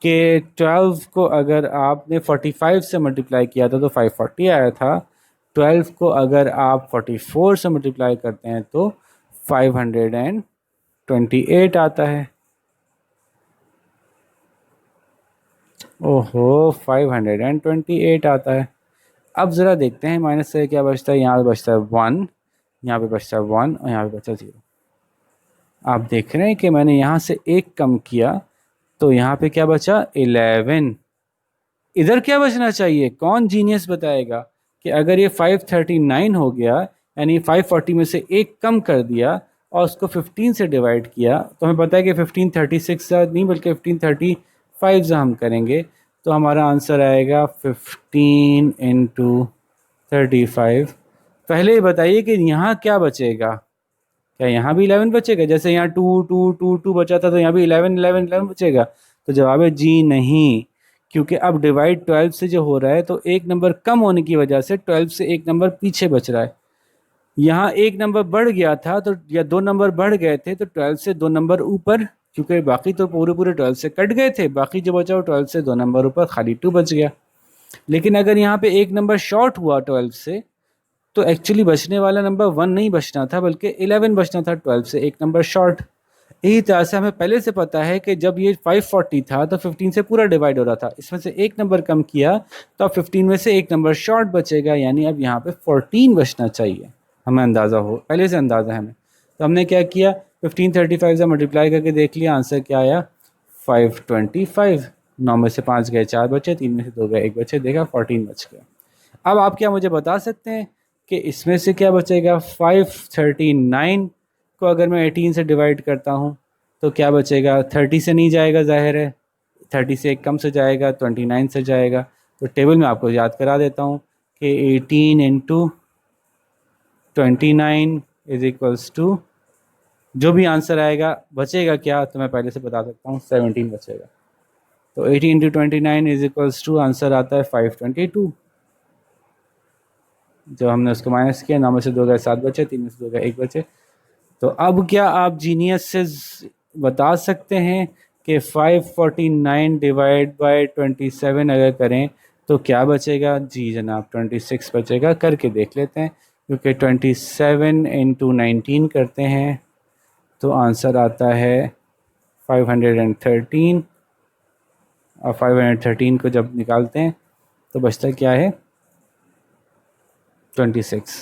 कि 12 को अगर आपने 45 से मल्टीप्लाई किया था तो 540 आया था। 12 को अगर आप 44 से मल्टीप्लाई करते हैं तो 528 आता है। ओहो, 528 आता है। अब ज़रा देखते हैं माइनस से क्या बचता है। यहाँ पे बचता है 1, यहाँ पे बचता है 1 और यहाँ पे बचता है 0। आप देख रहे हैं कि मैंने यहाँ से एक कम किया तो यहाँ पे क्या बचा 11। इधर क्या बचना चाहिए, कौन जीनियस बताएगा कि अगर ये 539 हो गया, यानी 540 में से एक कम कर दिया और उसको 15 से डिवाइड किया, तो हमें पता है कि 1536 नहीं बल्कि 1535 हम करेंगे तो हमारा आंसर आएगा 15 इंटू 35। पहले ही बताइए कि यहाँ क्या बचेगा, क्या यहाँ भी 11 बचेगा? जैसे यहाँ 2 2 2 2 बचा था तो यहाँ भी 11 11 11 बचेगा। तो जवाब है जी नहीं, क्योंकि अब डिवाइड 12 से जो हो रहा है तो एक नंबर कम होने की वजह से 12 से एक नंबर पीछे बच रहा है। यहाँ एक नंबर बढ़ गया था तो, या 2 नंबर बढ़ गए थे तो 12 से 2 नंबर ऊपर, क्योंकि बाकी तो पूरे पूरे 12 से कट गए थे, बाकी जो बचा वो 12 से 2 नंबर ऊपर, खाली 2 बच गया। लेकिन अगर यहाँ पे एक नंबर शॉर्ट हुआ 12 से, तो एक्चुअली बचने वाला नंबर 1 नहीं बचना था बल्कि 11 बचना था, 12 से एक नंबर शॉर्ट। यही तरह से हमें पहले से पता है कि जब ये 540 था तो 15 से पूरा डिवाइड हो रहा था, इसमें से एक नंबर कम किया तो अब 15 में से एक नंबर शॉर्ट बचेगा, यानी अब यहाँ पे 14 बचना चाहिए। हमें अंदाज़ा हो, पहले से अंदाज़ा है हमें। तो हमने क्या किया, 1535 से मल्टीप्लाई करके देख लिया, आंसर क्या आया 525। 9 में से 5 गए 4 बचे, 3 में से 2 गए 1 बचे, देखा 14 बच गया। अब आप क्या मुझे बता सकते हैं कि इसमें से क्या बचेगा। 539 को अगर मैं 18 से डिवाइड करता हूँ तो क्या बचेगा, 30 से नहीं जाएगा, जाहिर है 30 से एक कम से जाएगा, 29 से जाएगा। तो टेबल में आपको याद करा देता हूँ कि 18 इंटू 29 इज इक्वल्स टू, जो भी आंसर आएगा बचेगा क्या, तो मैं पहले से बता सकता हूँ 17 बचेगा। तो 18 into 29 is equals to answer आता है 522। जब हमने उसको माइनस किया, 9 में से 2 गए 7 बचे, 3 में से 2 गए 1 बचे। तो अब क्या आप जीनियस से बता सकते हैं कि 549 डिवाइड बाय 27 अगर करें तो क्या बचेगा? जी जनाब 26 बचेगा। करके देख लेते हैं, क्योंकि 27 इंटू 19 करते हैं तो आंसर आता है 513, और 513 को जब निकालते हैं तो बचता क्या है? 26।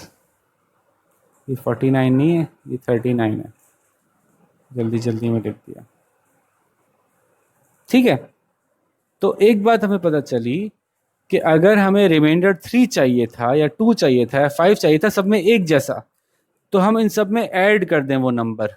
ये 49 नहीं है, ये 39 है। जल्दी जल्दी में लिख दिया। ठीक है, तो एक बात हमें पता चली कि अगर हमें रिमाइंडर 3 चाहिए था या 2 चाहिए था या 5 चाहिए था, सब में एक जैसा, तो हम इन सब में ऐड कर दें वो नंबर।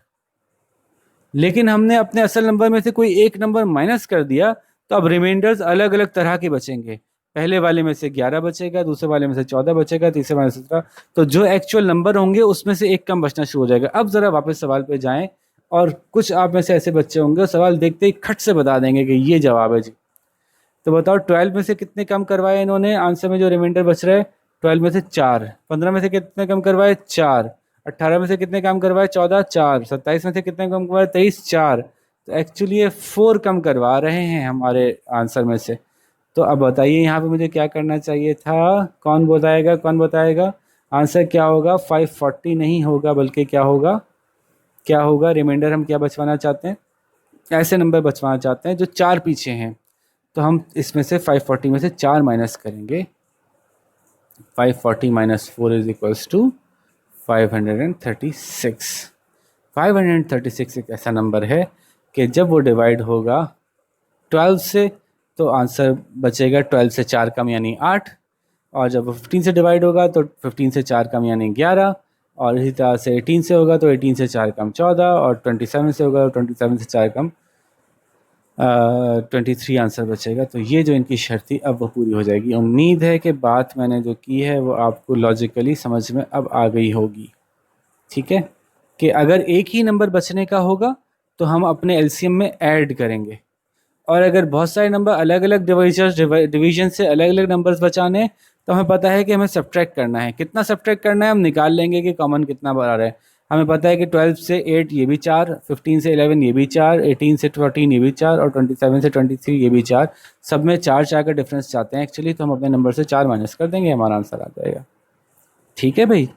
लेकिन हमने अपने असल नंबर में से कोई एक नंबर माइनस कर दिया, तो अब रिमाइंडर्स अलग अलग तरह के बचेंगे। पहले वाले में से 11 बचेगा, दूसरे वाले में से 14 बचेगा, तीसरे वाले में से 17। तो जो एक्चुअल नंबर होंगे उसमें से एक कम बचना शुरू हो जाएगा। अब ज़रा वापस सवाल पे जाएं, और कुछ आप में से ऐसे बच्चे होंगे सवाल देखते ही खट से बता देंगे कि ये जवाब है जी। तो बताओ 12 में से कितने कम करवाए इन्होंने? आंसर में जो रिमाइंडर बच रहा है 12 में से 4। 15 में से कितने कम करवाए? 4। 18 में से कितने कम करवाए? 14। 4। 27 में से कितने कम करवाए? 23। 4। तो एक्चुअली ये 4 कम करवा रहे हैं हमारे आंसर में से। तो अब बताइए यहाँ पे मुझे क्या करना चाहिए था? कौन बताएगा, कौन बताएगा? आंसर क्या होगा? 540 नहीं होगा, बल्कि क्या होगा? क्या होगा? रिमाइंडर हम क्या बचवाना चाहते हैं? ऐसे नंबर बचवाना चाहते हैं जो 4 पीछे हैं। तो हम इसमें से 540 में से 4 माइनस करेंगे। 540 माइनस 4 इज इक्वल्स टू 536। 536 एक ऐसा नंबर है कि जब वो डिवाइड होगा 12 से तो आंसर बचेगा 12 से 4 कम यानी 8, और जब वो 15 से डिवाइड होगा तो 15 से 4 कम यानी 11, और इसी तरह से 18 से होगा तो 18 से 4 कम 14, और 27 से होगा तो 27 से 4 कम 23 आंसर बचेगा। तो ये जो इनकी शर्त थी अब वो पूरी हो जाएगी। उम्मीद है कि बात मैंने जो की है वो आपको लॉजिकली समझ में अब आ गई होगी। ठीक है, कि अगर एक ही नंबर बचने का होगा तो हम अपने एलसीएम में ऐड करेंगे, और अगर बहुत सारे नंबर अलग अलग डिवीजन से अलग अलग नंबर्स बचाने हैं तो हमें पता है कि हमें सब्ट्रैक्ट करना है। कितना सब्ट्रैक्ट करना है हम निकाल लेंगे कि कॉमन कितना बड़ा है। हमें पता है कि 12 से 8 ये भी 4, 15 से 11 ये भी 4, 18 से 14 ये भी 4, और 27 से 23 ये भी 4। सब में 4 4 का डिफरेंस चाहते हैं एक्चुअली, तो हम अपने नंबर से 4 माइनस कर देंगे, हमारा आंसर आ जाएगा। ठीक है भाई,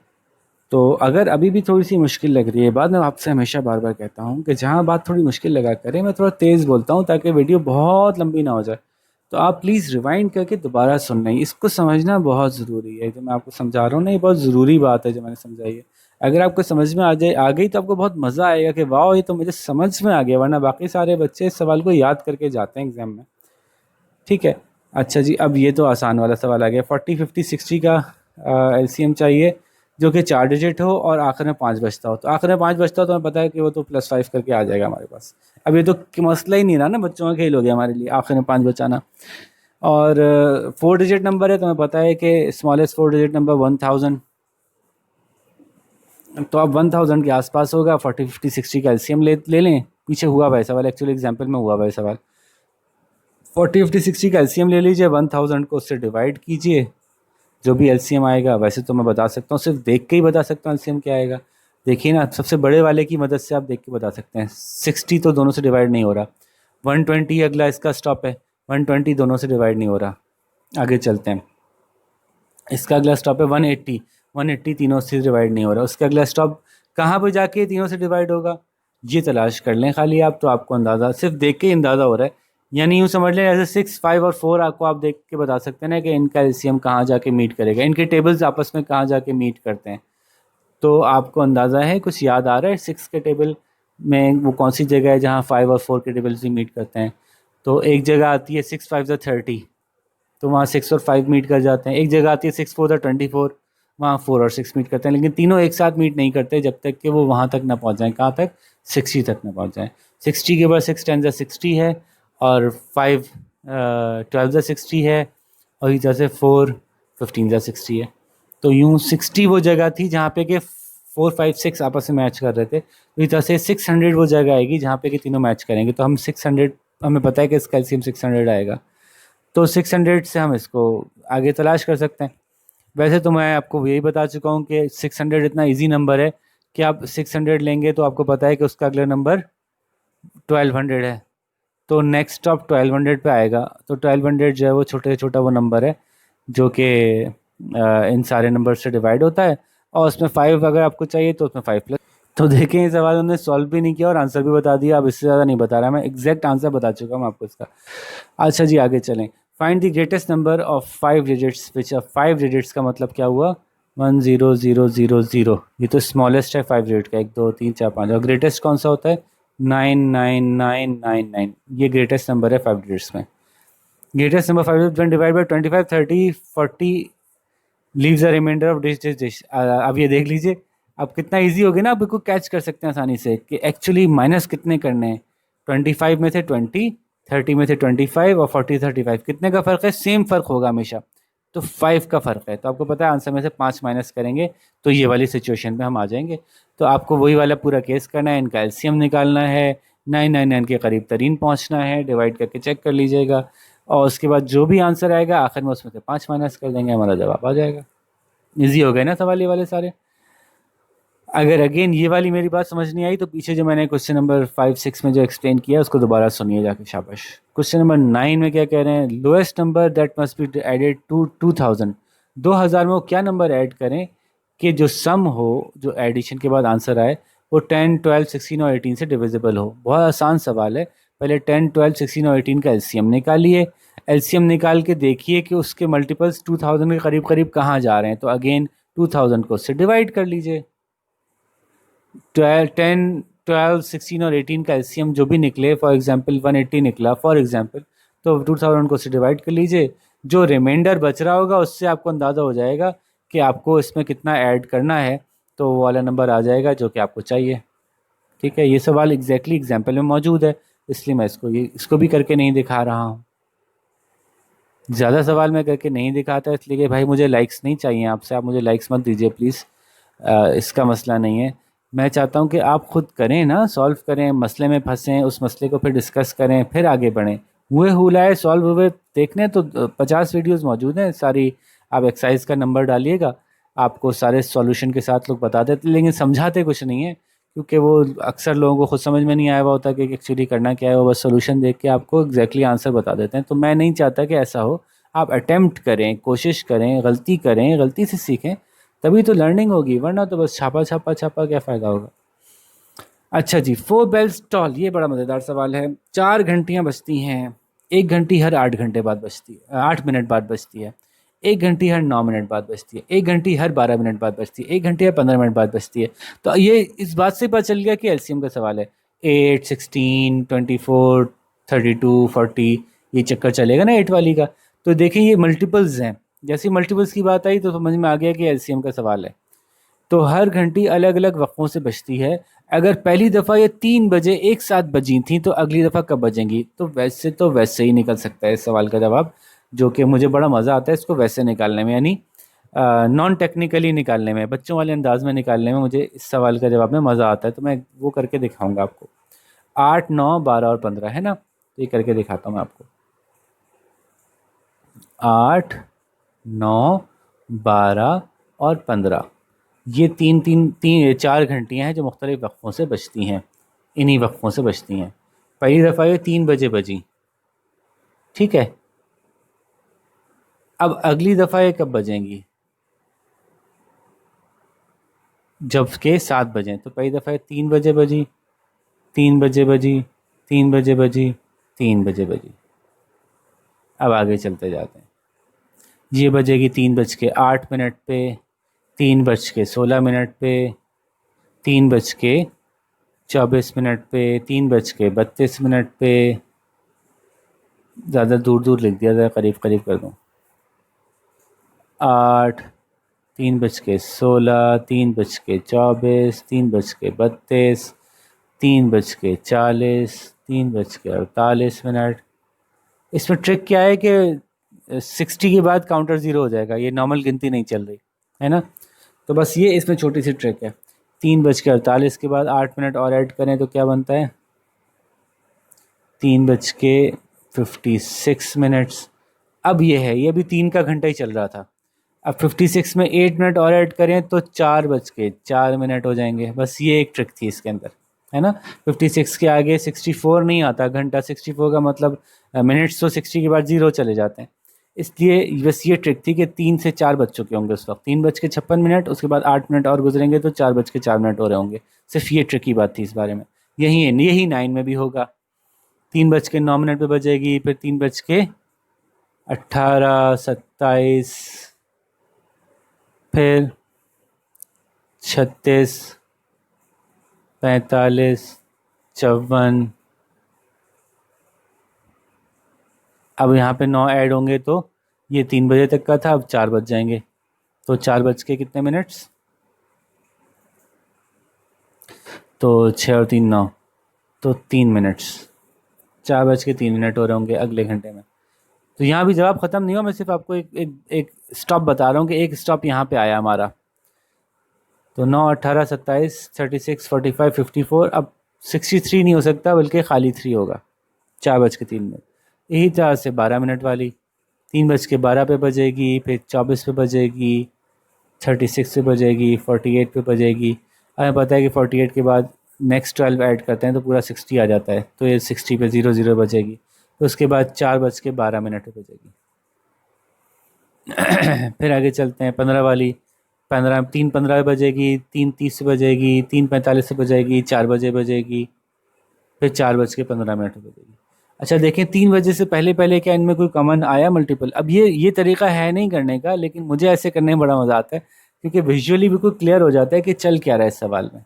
तो अगर अभी भी थोड़ी सी मुश्किल लग रही है, बाद में आपसे हमेशा बार बार कहता हूँ कि जहाँ बात थोड़ी मुश्किल लगा करें, मैं थोड़ा तेज़ बोलता हूँ ताकि वीडियो बहुत लंबी ना हो जाए। तो आप प्लीज़ रिवाइंड करके दोबारा सुन लें, इसको समझना बहुत ज़रूरी है। जो मैं आपको समझा रहा हूँ ना, ये बहुत ज़रूरी बात है जो मैंने समझाई है। अगर आपको समझ में आ गई तो आपको बहुत मज़ा आएगा कि वाह ये तो मुझे समझ में आ गया, वरना बाकी सारे बच्चे इस सवाल को याद करके जाते हैं एग्ज़ाम में। ठीक है, अच्छा जी, अब ये तो आसान वाला सवाल आ गया। 40 50 60 का एलसीएम चाहिए जो कि 4 डिजिट हो और आखिर में 5 बचता हो। तो आखिर में 5 बचता हो तो हमें पता है कि वो तो +5 करके आ जाएगा हमारे पास। अब ये तो मसला ही नहीं रहा ना, बच्चों का खेल हो गया हमारे लिए आखिर में 5 बचाना। और 4 डिजिट नंबर है तो हमें पता है कि स्मॉलेस्ट 4 डिजिट नंबर 1000। तो अब 1000 के आसपास होगा। 40 50 60 का एलसीएम ले लें। पीछे हुआ हुआ है सवाल, एक्चुअली एग्जाम्पल में हुआ हुआ है सवाल। 40 50 60 का एलसीएम ले लीजिए, 1000 को उससे डिवाइड कीजिए, जो भी एलसीएम आएगा। वैसे तो मैं बता सकता हूँ, सिर्फ देख के ही बता सकता हूँ एलसीएम क्या आएगा। देखिए ना, सबसे बड़े वाले की मदद से आप देख के बता सकते हैं। 60 तो दोनों से डिवाइड नहीं हो रहा। 120 अगला इसका स्टॉप है, 120 दोनों से डिवाइड नहीं हो रहा। आगे चलते हैं, इसका अगला स्टॉप है 180, 180 तीनों से डिवाइड नहीं हो रहा। उसका अगला स्टॉप कहाँ पर जाके तीनों से डिवाइड होगा, ये तलाश कर लें खाली आप, तो आपको अंदाज़ा सिर्फ देख के ही अंदाज़ा हो रहा है। यानी यूँ समझ लें ऐसे 6 5 और 4 आपको आप देख के बता सकते हैं ना कि इनका एलसीएम कहाँ जाके मीट करेगा, इनके टेबल्स आपस में कहाँ जाके मीट करते हैं। तो आपको अंदाज़ा है, कुछ याद आ रहा है 6 के टेबल में वो कौन सी जगह है जहाँ 5 और 4 के टेबल्स भी मीट करते हैं। तो एक जगह आती है 6 5 30, तो वहाँ 6 और 5 मीट कर जाते हैं। एक जगह आती है 6 4 24, वहाँ 4 और 6 मीट करते हैं। लेकिन तीनों एक साथ मीट नहीं करते जब तक कि वो वहाँ तक ना पहुँच जाएँ। कहाँ तक? 60 तक ना पहुँच जाएँ। 60 के बाद 6 10 60 है, और 5 12 60 है, और इधर से 4 15 60 है। तो यूँ 60 वो जगह थी जहाँ पे कि 4 5 6 आपस में मैच कर रहे थे। तो इस तरह से 600 वो जगह आएगी जहाँ पे कि तीनों मैच करेंगे। तो हम 600, हमें पता है कि इसका एलसीएम 600 आएगा। तो 600 से हम इसको आगे तलाश कर सकते हैं। वैसे तो मैं आपको यही बता चुका हूँ कि 600 इतना इजी नंबर है कि आप 600 लेंगे तो आपको पता है कि उसका अगला नंबर 1200 है। तो नेक्स्ट स्टॉप 1200 पे आएगा। तो 1200 जो है वो छोटे से छोटा वो नंबर है जो कि इन सारे नंबर से डिवाइड होता है, और उसमें 5 अगर आपको चाहिए तो उसमें 5 प्लस। तो देखें ये सवाल उन्होंने सॉल्व भी नहीं किया और आंसर भी बता दिया। अब इससे ज़्यादा नहीं बता रहा, मैं एग्जैक्ट आंसर बता चुका हूँ आपको इसका। अच्छा जी आगे चलें। Find the greatest number of 5 digits which 5 digits का मतलब क्या हुआ, 10000। ये तो स्मॉलेस्ट है 5 डिजिट का, 1 2 3 4 5, और ग्रेटेस्ट कौन सा होता है 99999। ये ग्रेटेस्ट नंबर है 5 डिजिट्स में। Greatest number 5 digit divide by 25 30 40 leaves a remainder of dish. अब ये देख लीजिए, अब कितना इजी हो गया ना, आप बिल्कुल कैच कर सकते हैं आसानी से कि एक्चुअली माइनस कितने करने हैं। 25 में से 20, 30 में से 25 और 40 35, कितने का फ़र्क है, सेम फ़र्क होगा हमेशा, तो 5 का फ़र्क है। तो आपको पता है आंसर में से 5 माइनस करेंगे तो ये वाली सिचुएशन में हम आ जाएंगे। तो आपको वही वाला पूरा केस करना है, इनका एलसीएम निकालना है, 999 के करीब तरीन पहुंचना है, डिवाइड करके चेक कर लीजिएगा, और उसके बाद जो भी आंसर आएगा आखिर में उसमें से 5 माइनस कर देंगे, हमारा जवाब आ जाएगा। इजी हो गए ना सवाल ये वाले सारे। अगर अगेन ये वाली मेरी बात समझ नहीं आई तो पीछे जो मैंने क्वेश्चन नंबर 5 6 में जो एक्सप्लेन किया उसको दोबारा सुनिए जाके, शाबाश। क्वेश्चन नंबर 9 में क्या कह रहे हैं, lowest number that must be added to 2000। 2000 में वो क्या नंबर ऐड करें कि जो सम हो, जो एडिशन के बाद आंसर आए वो 10 12 16 और 18 से डिविजिबल हो। बहुत आसान सवाल है। पहले 10 12 16 और 18 का एलसीएम निकालिए। एलसीएम निकाल के देखिए कि उसके मल्टीपल्स 2000 के करीब करीब कहाँ जा रहे हैं। तो अगेन 2000 को उससे डिवाइड कर लीजिए। 10 12 16 और 18 का एलसीएम जो भी निकले, फॉर एग्जांपल 180 निकला फॉर एग्जांपल, तो 2000 को उससे डिवाइड कर लीजिए। जो रिमाइंडर बच रहा होगा उससे आपको अंदाज़ा हो जाएगा कि आपको इसमें कितना ऐड करना है, तो वो वाला नंबर आ जाएगा जो कि आपको चाहिए। ठीक है, ये सवाल एग्जैक्टली एग्जाम्पल में मौजूद है, इसलिए मैं इसको भी करके नहीं दिखा रहा हूँ। ज़्यादा सवाल मैं करके नहीं दिखाता इसलिए कि भाई मुझे लाइक्स नहीं चाहिए आपसे, आप मुझे लाइक्स मत दीजिए प्लीज़। इसका मसला नहीं है। मैं चाहता हूँ कि आप खुद करें ना, सॉल्व करें, मसले में फंसें, उस मसले को फिर डिस्कस करें, फिर आगे बढ़ें। हुए हुलाए सॉल्व हुए देखने तो 50 वीडियोस मौजूद हैं सारी। आप एक्सरसाइज का नंबर डालिएगा, आपको सारे सॉल्यूशन के साथ लोग बता देते, लेकिन समझाते कुछ नहीं है, क्योंकि वो अक्सर लोगों को खुद समझ में नहीं आया हुआ होता कि एक्चुअली करना क्या है। वो बस सोल्यूशन देख के आपको एग्जैक्टली आंसर बता देते हैं। तो मैं नहीं चाहता कि ऐसा हो। आप अटेम्प्ट करें, कोशिश करें, गलती करें, गलती से सीखें, तभी तो लर्निंग होगी, वरना तो बस छापा छापा छापा क्या फ़ायदा होगा। अच्छा जी, 4 बेल्स टॉल, ये बड़ा मज़ेदार सवाल है। 4 घंटियाँ बजती हैं, 1 घंटी हर 8 घंटे बाद बजती है, 8 मिनट बाद बजती है। 1 घंटी हर 9 मिनट बाद बजती है। 1 घंटी हर 12 मिनट बाद बजती है। 1 घंटी हर 15 मिनट बाद बजती है। तो ये इस बात से पता चल गया कि एलसीएम का सवाल है। 8 16 24 32 40, ये चक्कर चलेगा ना 8 वाली का। तो देखें ये मल्टीपल्स हैं, जैसे मल्टीपल्स की बात आई तो समझ में आ गया कि एलसीएम का सवाल है। तो हर घंटी अलग अलग वक्फों से बजती है। अगर पहली दफ़ा ये 3 बजे एक साथ बजी थी तो अगली दफ़ा कब बजेंगी। तो वैसे ही निकल सकता है इस सवाल का जवाब, जो कि मुझे बड़ा मज़ा आता है इसको वैसे निकालने में, यानी नॉन टेक्निकली निकालने में, बच्चों वाले अंदाज में निकालने में मुझे इस सवाल का जवाब में मज़ा आता है। तो मैं वो करके दिखाऊंगा आपको। 8 9 12 और 15 है ना, तो ये करके दिखाता हूँ मैं आपको। 8 9 12 और 15, ये तीन तीन तीन 4 घंटियाँ हैं जो मुख्तलिफ़ वक्फ़ों से बजती हैं, इन्हीं वक्फ़ों से बजती हैं। पहली दफ़ा ये 3 बजे बजी, ठीक है। अब अगली दफ़ा ये कब बजेंगी, जब के 7 बजें। तो पहली दफ़ा ये 3 बजे बजी, 3 बजे बजी, 3 बजे बजी, 3 बजे बजी। अब आगे चलते जाते हैं। ये बजेगी 3:08 पे, 3:16 पे, 3:24 पे, 3:32 पे। ज़्यादा दूर दूर लिख दिया, ज़रा करीब करीब कर दूँ। 8, 3:16, 3:24, 3:32, 3:40, 3:48। इसमें ट्रिक क्या है कि 60 के बाद काउंटर ज़ीरो हो जाएगा, ये नॉर्मल गिनती नहीं चल रही है ना। तो बस ये इसमें छोटी सी ट्रिक है। 3:48 के बाद 8 मिनट और ऐड करें तो क्या बनता है, 3:56। अब ये है, ये भी 3 का घंटा ही चल रहा था। अब 56 में 8 मिनट और ऐड करें तो 4:04 हो जाएंगे। बस ये एक ट्रिक थी इसके अंदर। है ना। 56 के आगे 64 नहीं आता, घंटा 64 का मतलब मिनट्स तो 60 के बाद जीरो चले जाते हैं। इसलिए बस ये ट्रिक थी कि 3 से 4 बज चुके होंगे उस वक्त, 3:56, उसके बाद 8 मिनट और गुजरेंगे तो 4:04 हो रहे होंगे। सिर्फ ये ट्रिक की बात थी इस बारे में। यही 9 में भी होगा। 3:09 पे बजेगी, फिर 3:18, 27, फिर 36, 45, 54। अब यहाँ पे 9 ऐड होंगे तो ये 3 बजे तक का था, अब 4 बज जाएंगे। तो 4 बज के कितने मिनट्स, तो 6 और 3 9, तो 3 मिनट्स, 4:03 हो रहे होंगे अगले घंटे में। तो यहाँ भी जवाब ख़त्म नहीं हुआ, मैं सिर्फ आपको एक स्टॉप बता रहा हूँ कि एक स्टॉप यहाँ पे आया हमारा। तो 9, 18, 27, 36, 45, 54, अब 63 नहीं हो सकता बल्कि खाली 3 होगा। 4:03। यही तरह से 12 मिनट वाली 3:12 पे बजेगी, फिर 24 पे बजेगी, 36 पे बजेगी, 48 पे बजेगी। हमें पता है कि 48 के बाद नेक्स्ट 12 ऐड करते हैं तो पूरा 60 आ जाता है, तो ये 60 पे 00 बजेगी। तो उसके बाद 4:12 पे बजेगी। फिर आगे चलते हैं 15 वाली। 3:15 बजेगी, 3:30 बजेगी, 3:45 बजेगी, 4 बजे बजेगी, फिर 4:15 पे बजेगी। अच्छा देखें, 3 बजे से पहले पहले क्या इनमें कोई कॉमन आया मल्टीपल? अब ये तरीका है नहीं करने का, लेकिन मुझे ऐसे करने में बड़ा मज़ा आता है क्योंकि विजुअली बिल्कुल क्लियर हो जाता है कि चल क्या रहा है इस सवाल में।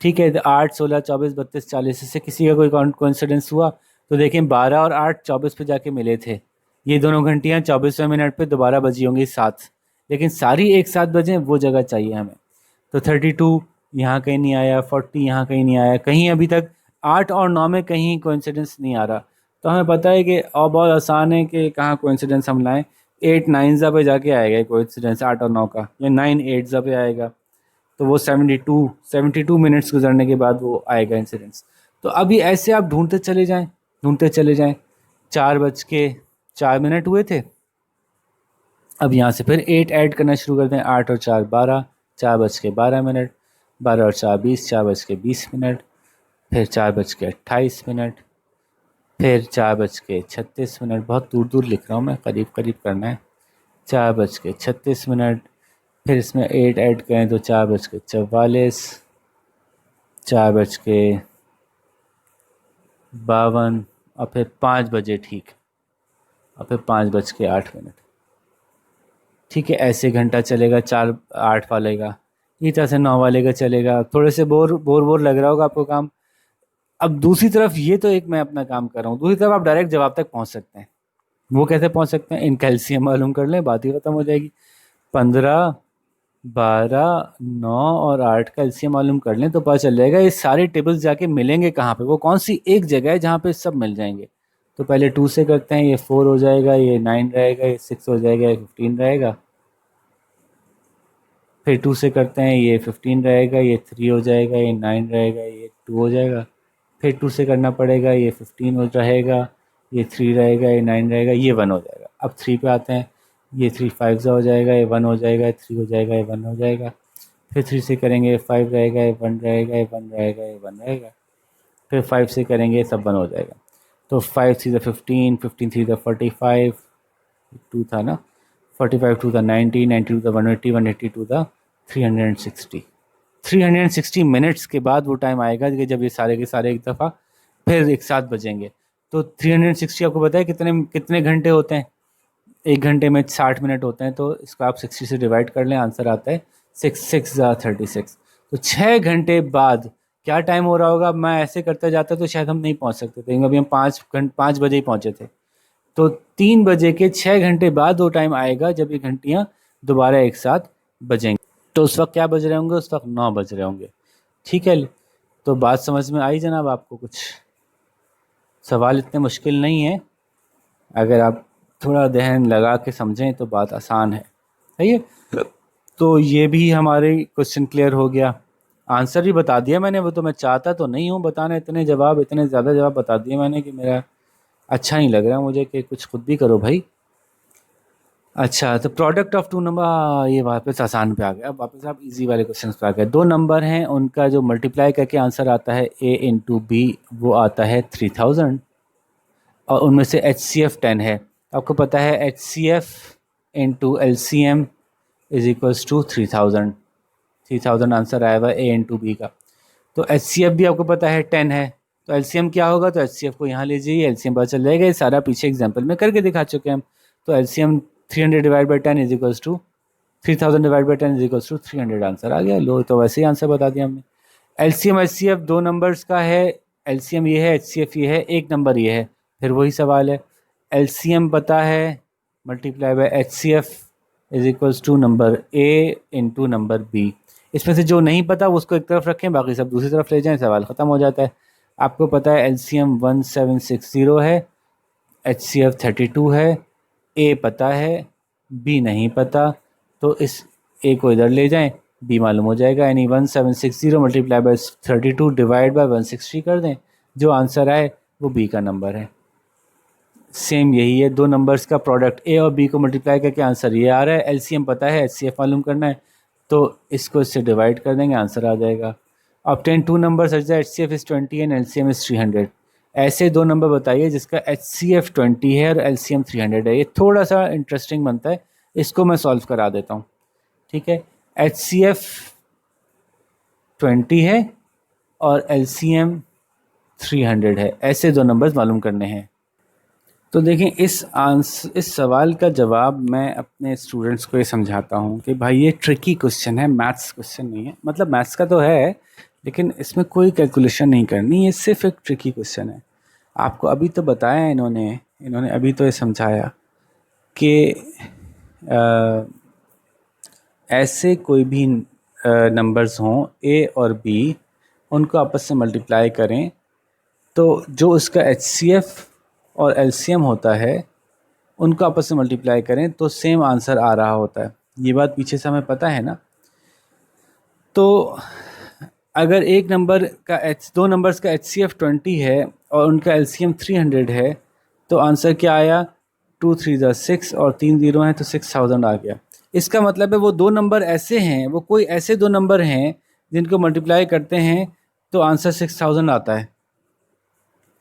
ठीक है, 8, 16, 24, 32, 40, इससे किसी का कोई कोइंसिडेंस हुआ तो देखें 12 और 8 24 पे जाके मिले थे। ये दोनों घंटियाँ 24वें मिनट पे दोबारा बजी होंगी साथ, लेकिन सारी एक साथ बजें वो जगह चाहिए हमें। तो 32 यहाँ कहीं नहीं आया, 40 यहाँ कहीं नहीं आया, कहीं अभी तक 8 और 9 में कहीं कोइंसिडेंस नहीं आ रहा। तो हमें पता है कि और बहुत आसान है कि कहाँ कोइंसिडेंस हम लाएं। 8 9 पे जाके आएगा कोइंसिडेंस 8 और 9 का, या 9 8 पे आएगा, तो वो 72 मिनट्स गुजरने के बाद वो आएगा इंसिडेंस। तो अभी ऐसे आप ढूंढते चले जाएं। 4:04 हुए थे, अब यहाँ से फिर 8 ऐड करना शुरू कर दें। 8 और 4 12, 4:12, 12 और 4 20, 4:20, फिर 4:28, फिर 4:36। बहुत दूर दूर लिख रहा हूँ मैं, करीब करीब करना है। 4:36, फिर इसमें 8 ऐड करें तो 4:44, 4:52, और फिर 5 बजे ठीक, और फिर 5:08। ठीक है, ऐसे घंटा चलेगा 4 8 वाले का, इसी तरह से 9 वाले का चलेगा। थोड़े से बोर लग रहा होगा आपको काम। अब दूसरी तरफ ये तो एक मैं अपना काम कर रहा हूँ, दूसरी तरफ आप डायरेक्ट जवाब तक पहुँच सकते हैं। वो कैसे पहुँच सकते हैं? इन कैल्शियम मालूम कर लें, बात ही खत्म हो जाएगी। 15, 12, 9 और 8 का एलसीएम मालूम कर लें तो पता चल जाएगा ये सारे टेबल्स जाके मिलेंगे कहाँ पे, वो कौन सी एक जगह है जहाँ पे सब मिल जाएंगे। तो पहले 2 से करते हैं, ये 4 हो जाएगा, ये 9 रहेगा, ये 6 हो जाएगा, ये 15 रहेगा। फिर 2 से करते हैं, ये 15 रहेगा, ये 3 हो जाएगा, ये 9 रहेगा, ये 2 हो जाएगा। फिर 2 से करना पड़ेगा, ये 15 हो रहेगा, ये 3 रहेगा, ये 9 रहेगा, ये 1 हो जाएगा। अब 3 पे आते हैं, ये 3 5 हो जाएगा, ये 1 हो जाएगा, ये 3 हो जाएगा, ये 1 हो जाएगा। फिर 3 से करेंगे, 5 रहेगा, ये 1 रहेगा, ये 1 रहेगा, ये 1 रहेगा। फिर 5 से करेंगे, सब 1 हो जाएगा। तो 5 3 15, 15 3 45, 2 था ना, 45 2 था 90, 90 2 था 180, 180 2 था 360। 360 मिनट्स के बाद वो टाइम आएगा कि जब ये सारे के सारे एक दफ़ा फिर एक साथ बजेंगे। तो 360 आपको पता है कितने कितने घंटे होते हैं? एक घंटे में 60 मिनट होते हैं, तो इसको आप 60 से डिवाइड कर लें, आंसर आता है 6 6 36। तो 6 घंटे बाद क्या टाइम हो रहा होगा? मैं ऐसे करते जाता तो शायद हम नहीं पहुंच सकते थे, अभी हम 5 बजे ही पहुंचे थे। तो 3 बजे के 6 घंटे बाद वो टाइम आएगा जब ये घंटियाँ दोबारा एक साथ बजेंगी। तो उस वक्त क्या बज रहे होंगे? उस वक्त 9 बज रहे होंगे। ठीक है, तो बात समझ में आई जनाब आपको? कुछ सवाल इतने मुश्किल नहीं है, अगर आप थोड़ा ध्यान लगा के समझें तो बात आसान है। सही है, तो ये भी हमारे क्वेश्चन क्लियर हो गया। आंसर भी बता दिया मैंने, वो तो मैं चाहता तो नहीं हूँ बताना, इतने ज़्यादा जवाब बता दिए मैंने कि मेरा अच्छा नहीं लग रहा मुझे कि कुछ खुद भी करो भाई। अच्छा, तो प्रोडक्ट ऑफ टू नंबर, ये वापस आसान पे आ गया। अब वापस आप इजी वाले क्वेश्चन पे आ गए। दो नंबर हैं, उनका जो मल्टीप्लाई करके आंसर आता है a इंटू बी, वो आता है 3000, और उनमें से एच सी एफ 10 है। आपको पता है H C F into L C M is equals to 3000। 3000 answer आया हुआ ए इंटू बी का। तो एच सी एफ भी आपको पता है 10 है, तो एल सी एम क्या होगा, तो एच सी एफ को यहाँ ले जाइए, एल सी एम पता चल जाएगा। ये सारा पीछे एग्जाम्पल में करके दिखा चुके हैं हम। तो L C M 300 divide by 10 is equals to 3000 divide by 10 is equals to 300 answer आ गया। लो, तो वैसे ही आंसर बता दिया हमने। L C M H C F दो नंबर्स का है, एल सी एम ये है, एच सी एफ ये है, एक नंबर ये है। फिर वही सवाल है, एल सी एम पता है multiply by H C F is equals to number A into number B. इसमें से जो नहीं पता उसको एक तरफ रखें, बाकी सब दूसरी तरफ ले जाएं, सवाल ख़त्म हो जाता है। आपको पता है एल सी एम 1760 है, एच सी एफ 32 है, ए पता है, बी नहीं पता, तो इस ए को इधर ले जाएं, बी मालूम हो जाएगा। यानी 1760 मल्टीप्लाई बाय 32 डिवाइड बाय 160 कर दें, जो आंसर आए वो बी का नंबर है। सेम यही है, दो नंबर्स का प्रोडक्ट ए और बी को मल्टीप्लाई करके आंसर ये आ रहा है। एलसीएम पता है, एचसीएफ मालूम करना है, तो इसको इससे डिवाइड कर देंगे, आंसर आ जाएगा। Obtain two number such that HCF is 20 and LCM is 300। ऐसे दो नंबर बताइए जिसका एचसीएफ 20 है और एलसीएम 300 है। ये थोड़ा सा इंटरेस्टिंग बनता है, इसको मैं सॉल्व करा देता हूँ। ठीक है, एचसीएफ 20 है और एलसीएम 300 है, ऐसे दो नंबर्स मालूम करने हैं। तो देखें, इस सवाल का जवाब मैं अपने स्टूडेंट्स को ये समझाता हूँ कि भाई ये ट्रिकी क्वेश्चन है, मैथ्स क्वेश्चन नहीं है। मतलब मैथ्स का तो है, लेकिन इसमें कोई कैलकुलेशन नहीं करनी, ये सिर्फ एक ट्रिकी क्वेश्चन है। आपको अभी तो बताया इन्होंने अभी तो ये समझाया कि ऐसे कोई भी नंबर्स हों ए और बी, उनको आपस से मल्टीप्लाई करें तो जो उसका एचसीएफ और एलसीएम होता है उनको आपस में मल्टीप्लाई करें तो सेम आंसर आ रहा होता है। ये बात पीछे से हमें पता है ना। तो अगर एक नंबर का दो नंबर्स का एचसीएफ 20 है और उनका एलसीएम 300 है, तो आंसर क्या आया, 2 3 6 और 3 0 हैं तो 6000 आ गया। इसका मतलब है वो दो नंबर ऐसे हैं, वो कोई ऐसे दो नंबर हैं जिनको मल्टीप्लाई करते हैं तो आंसर 6000 आता है।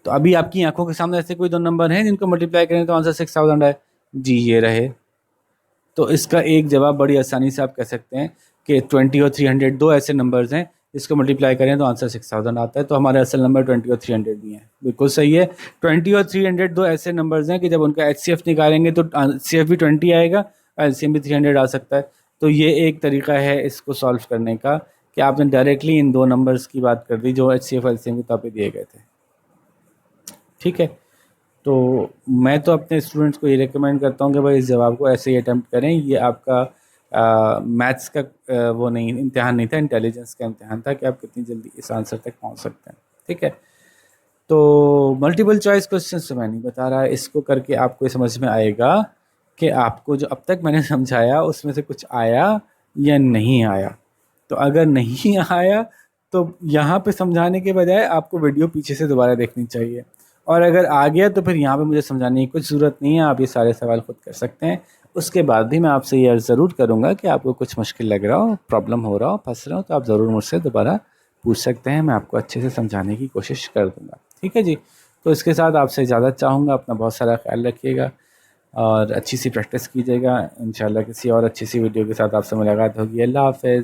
तो अभी आपकी आंखों के सामने ऐसे कोई दो नंबर हैं जिनको मल्टीप्लाई करें तो आंसर 6000 है जी, ये रहे। तो इसका एक जवाब बड़ी आसानी से आप कह सकते हैं कि 20 और 300 दो ऐसे नंबर्स हैं जिसको मल्टीप्लाई करें तो आंसर 6000 आता है। तो हमारे असल नंबर 20 और 300 भी हैं, बिल्कुल सही है। 20 और 300 दो ऐसे नंबर्स हैं कि जब उनका एचसीएफ निकालेंगे तो एचसीएफ भी 20 आएगा, एलसीएम भी 300 आ सकता है। तो ये एक तरीका है इसको सॉल्व करने का कि आपने डायरेक्टली इन दो नंबर्स की बात कर दी जो एचसीएफ एलसीएम के तौर पर दिए गए थे। ठीक है, तो मैं तो अपने स्टूडेंट्स को ये रिकमेंड करता हूँ कि भाई इस जवाब को ऐसे ही अटैम्प्ट करें। ये आपका मैथ्स का वो नहीं, इम्तिहान नहीं था, इंटेलिजेंस का इम्तिहान था कि आप कितनी जल्दी इस आंसर तक पहुँच सकते हैं। ठीक है, तो मल्टीपल चॉइस क्वेश्चन तो मैं नहीं बता रहा, इसको करके आपको ये समझ में आएगा कि आपको जो अब तक मैंने समझाया उसमें से कुछ आया या नहीं आया। तो अगर नहीं आया तो यहाँ पे समझाने के बजाय आपको वीडियो पीछे से दोबारा देखनी चाहिए, और अगर आ गया तो फिर यहाँ पे मुझे समझाने की कुछ ज़रूरत नहीं है, आप ये सारे सवाल खुद कर सकते हैं। उसके बाद भी मैं आपसे ये अर्ज़ ज़रूर करूँगा कि आपको कुछ मुश्किल लग रहा हो, प्रॉब्लम हो रहा हो, फंस रहा हो, तो आप ज़रूर मुझसे दोबारा पूछ सकते हैं, मैं आपको अच्छे से समझाने की कोशिश कर दूँगा। ठीक है जी, तो इसके साथ आपसे इजाज़त चाहूँगा। अपना बहुत सारा ख्याल रखिएगा और अच्छी सी प्रैक्टिस कीजिएगा। इंशाल्लाह किसी और अच्छी सी वीडियो के साथ आपसे मुलाकात होगी। अल्लाह हाफ़िज़।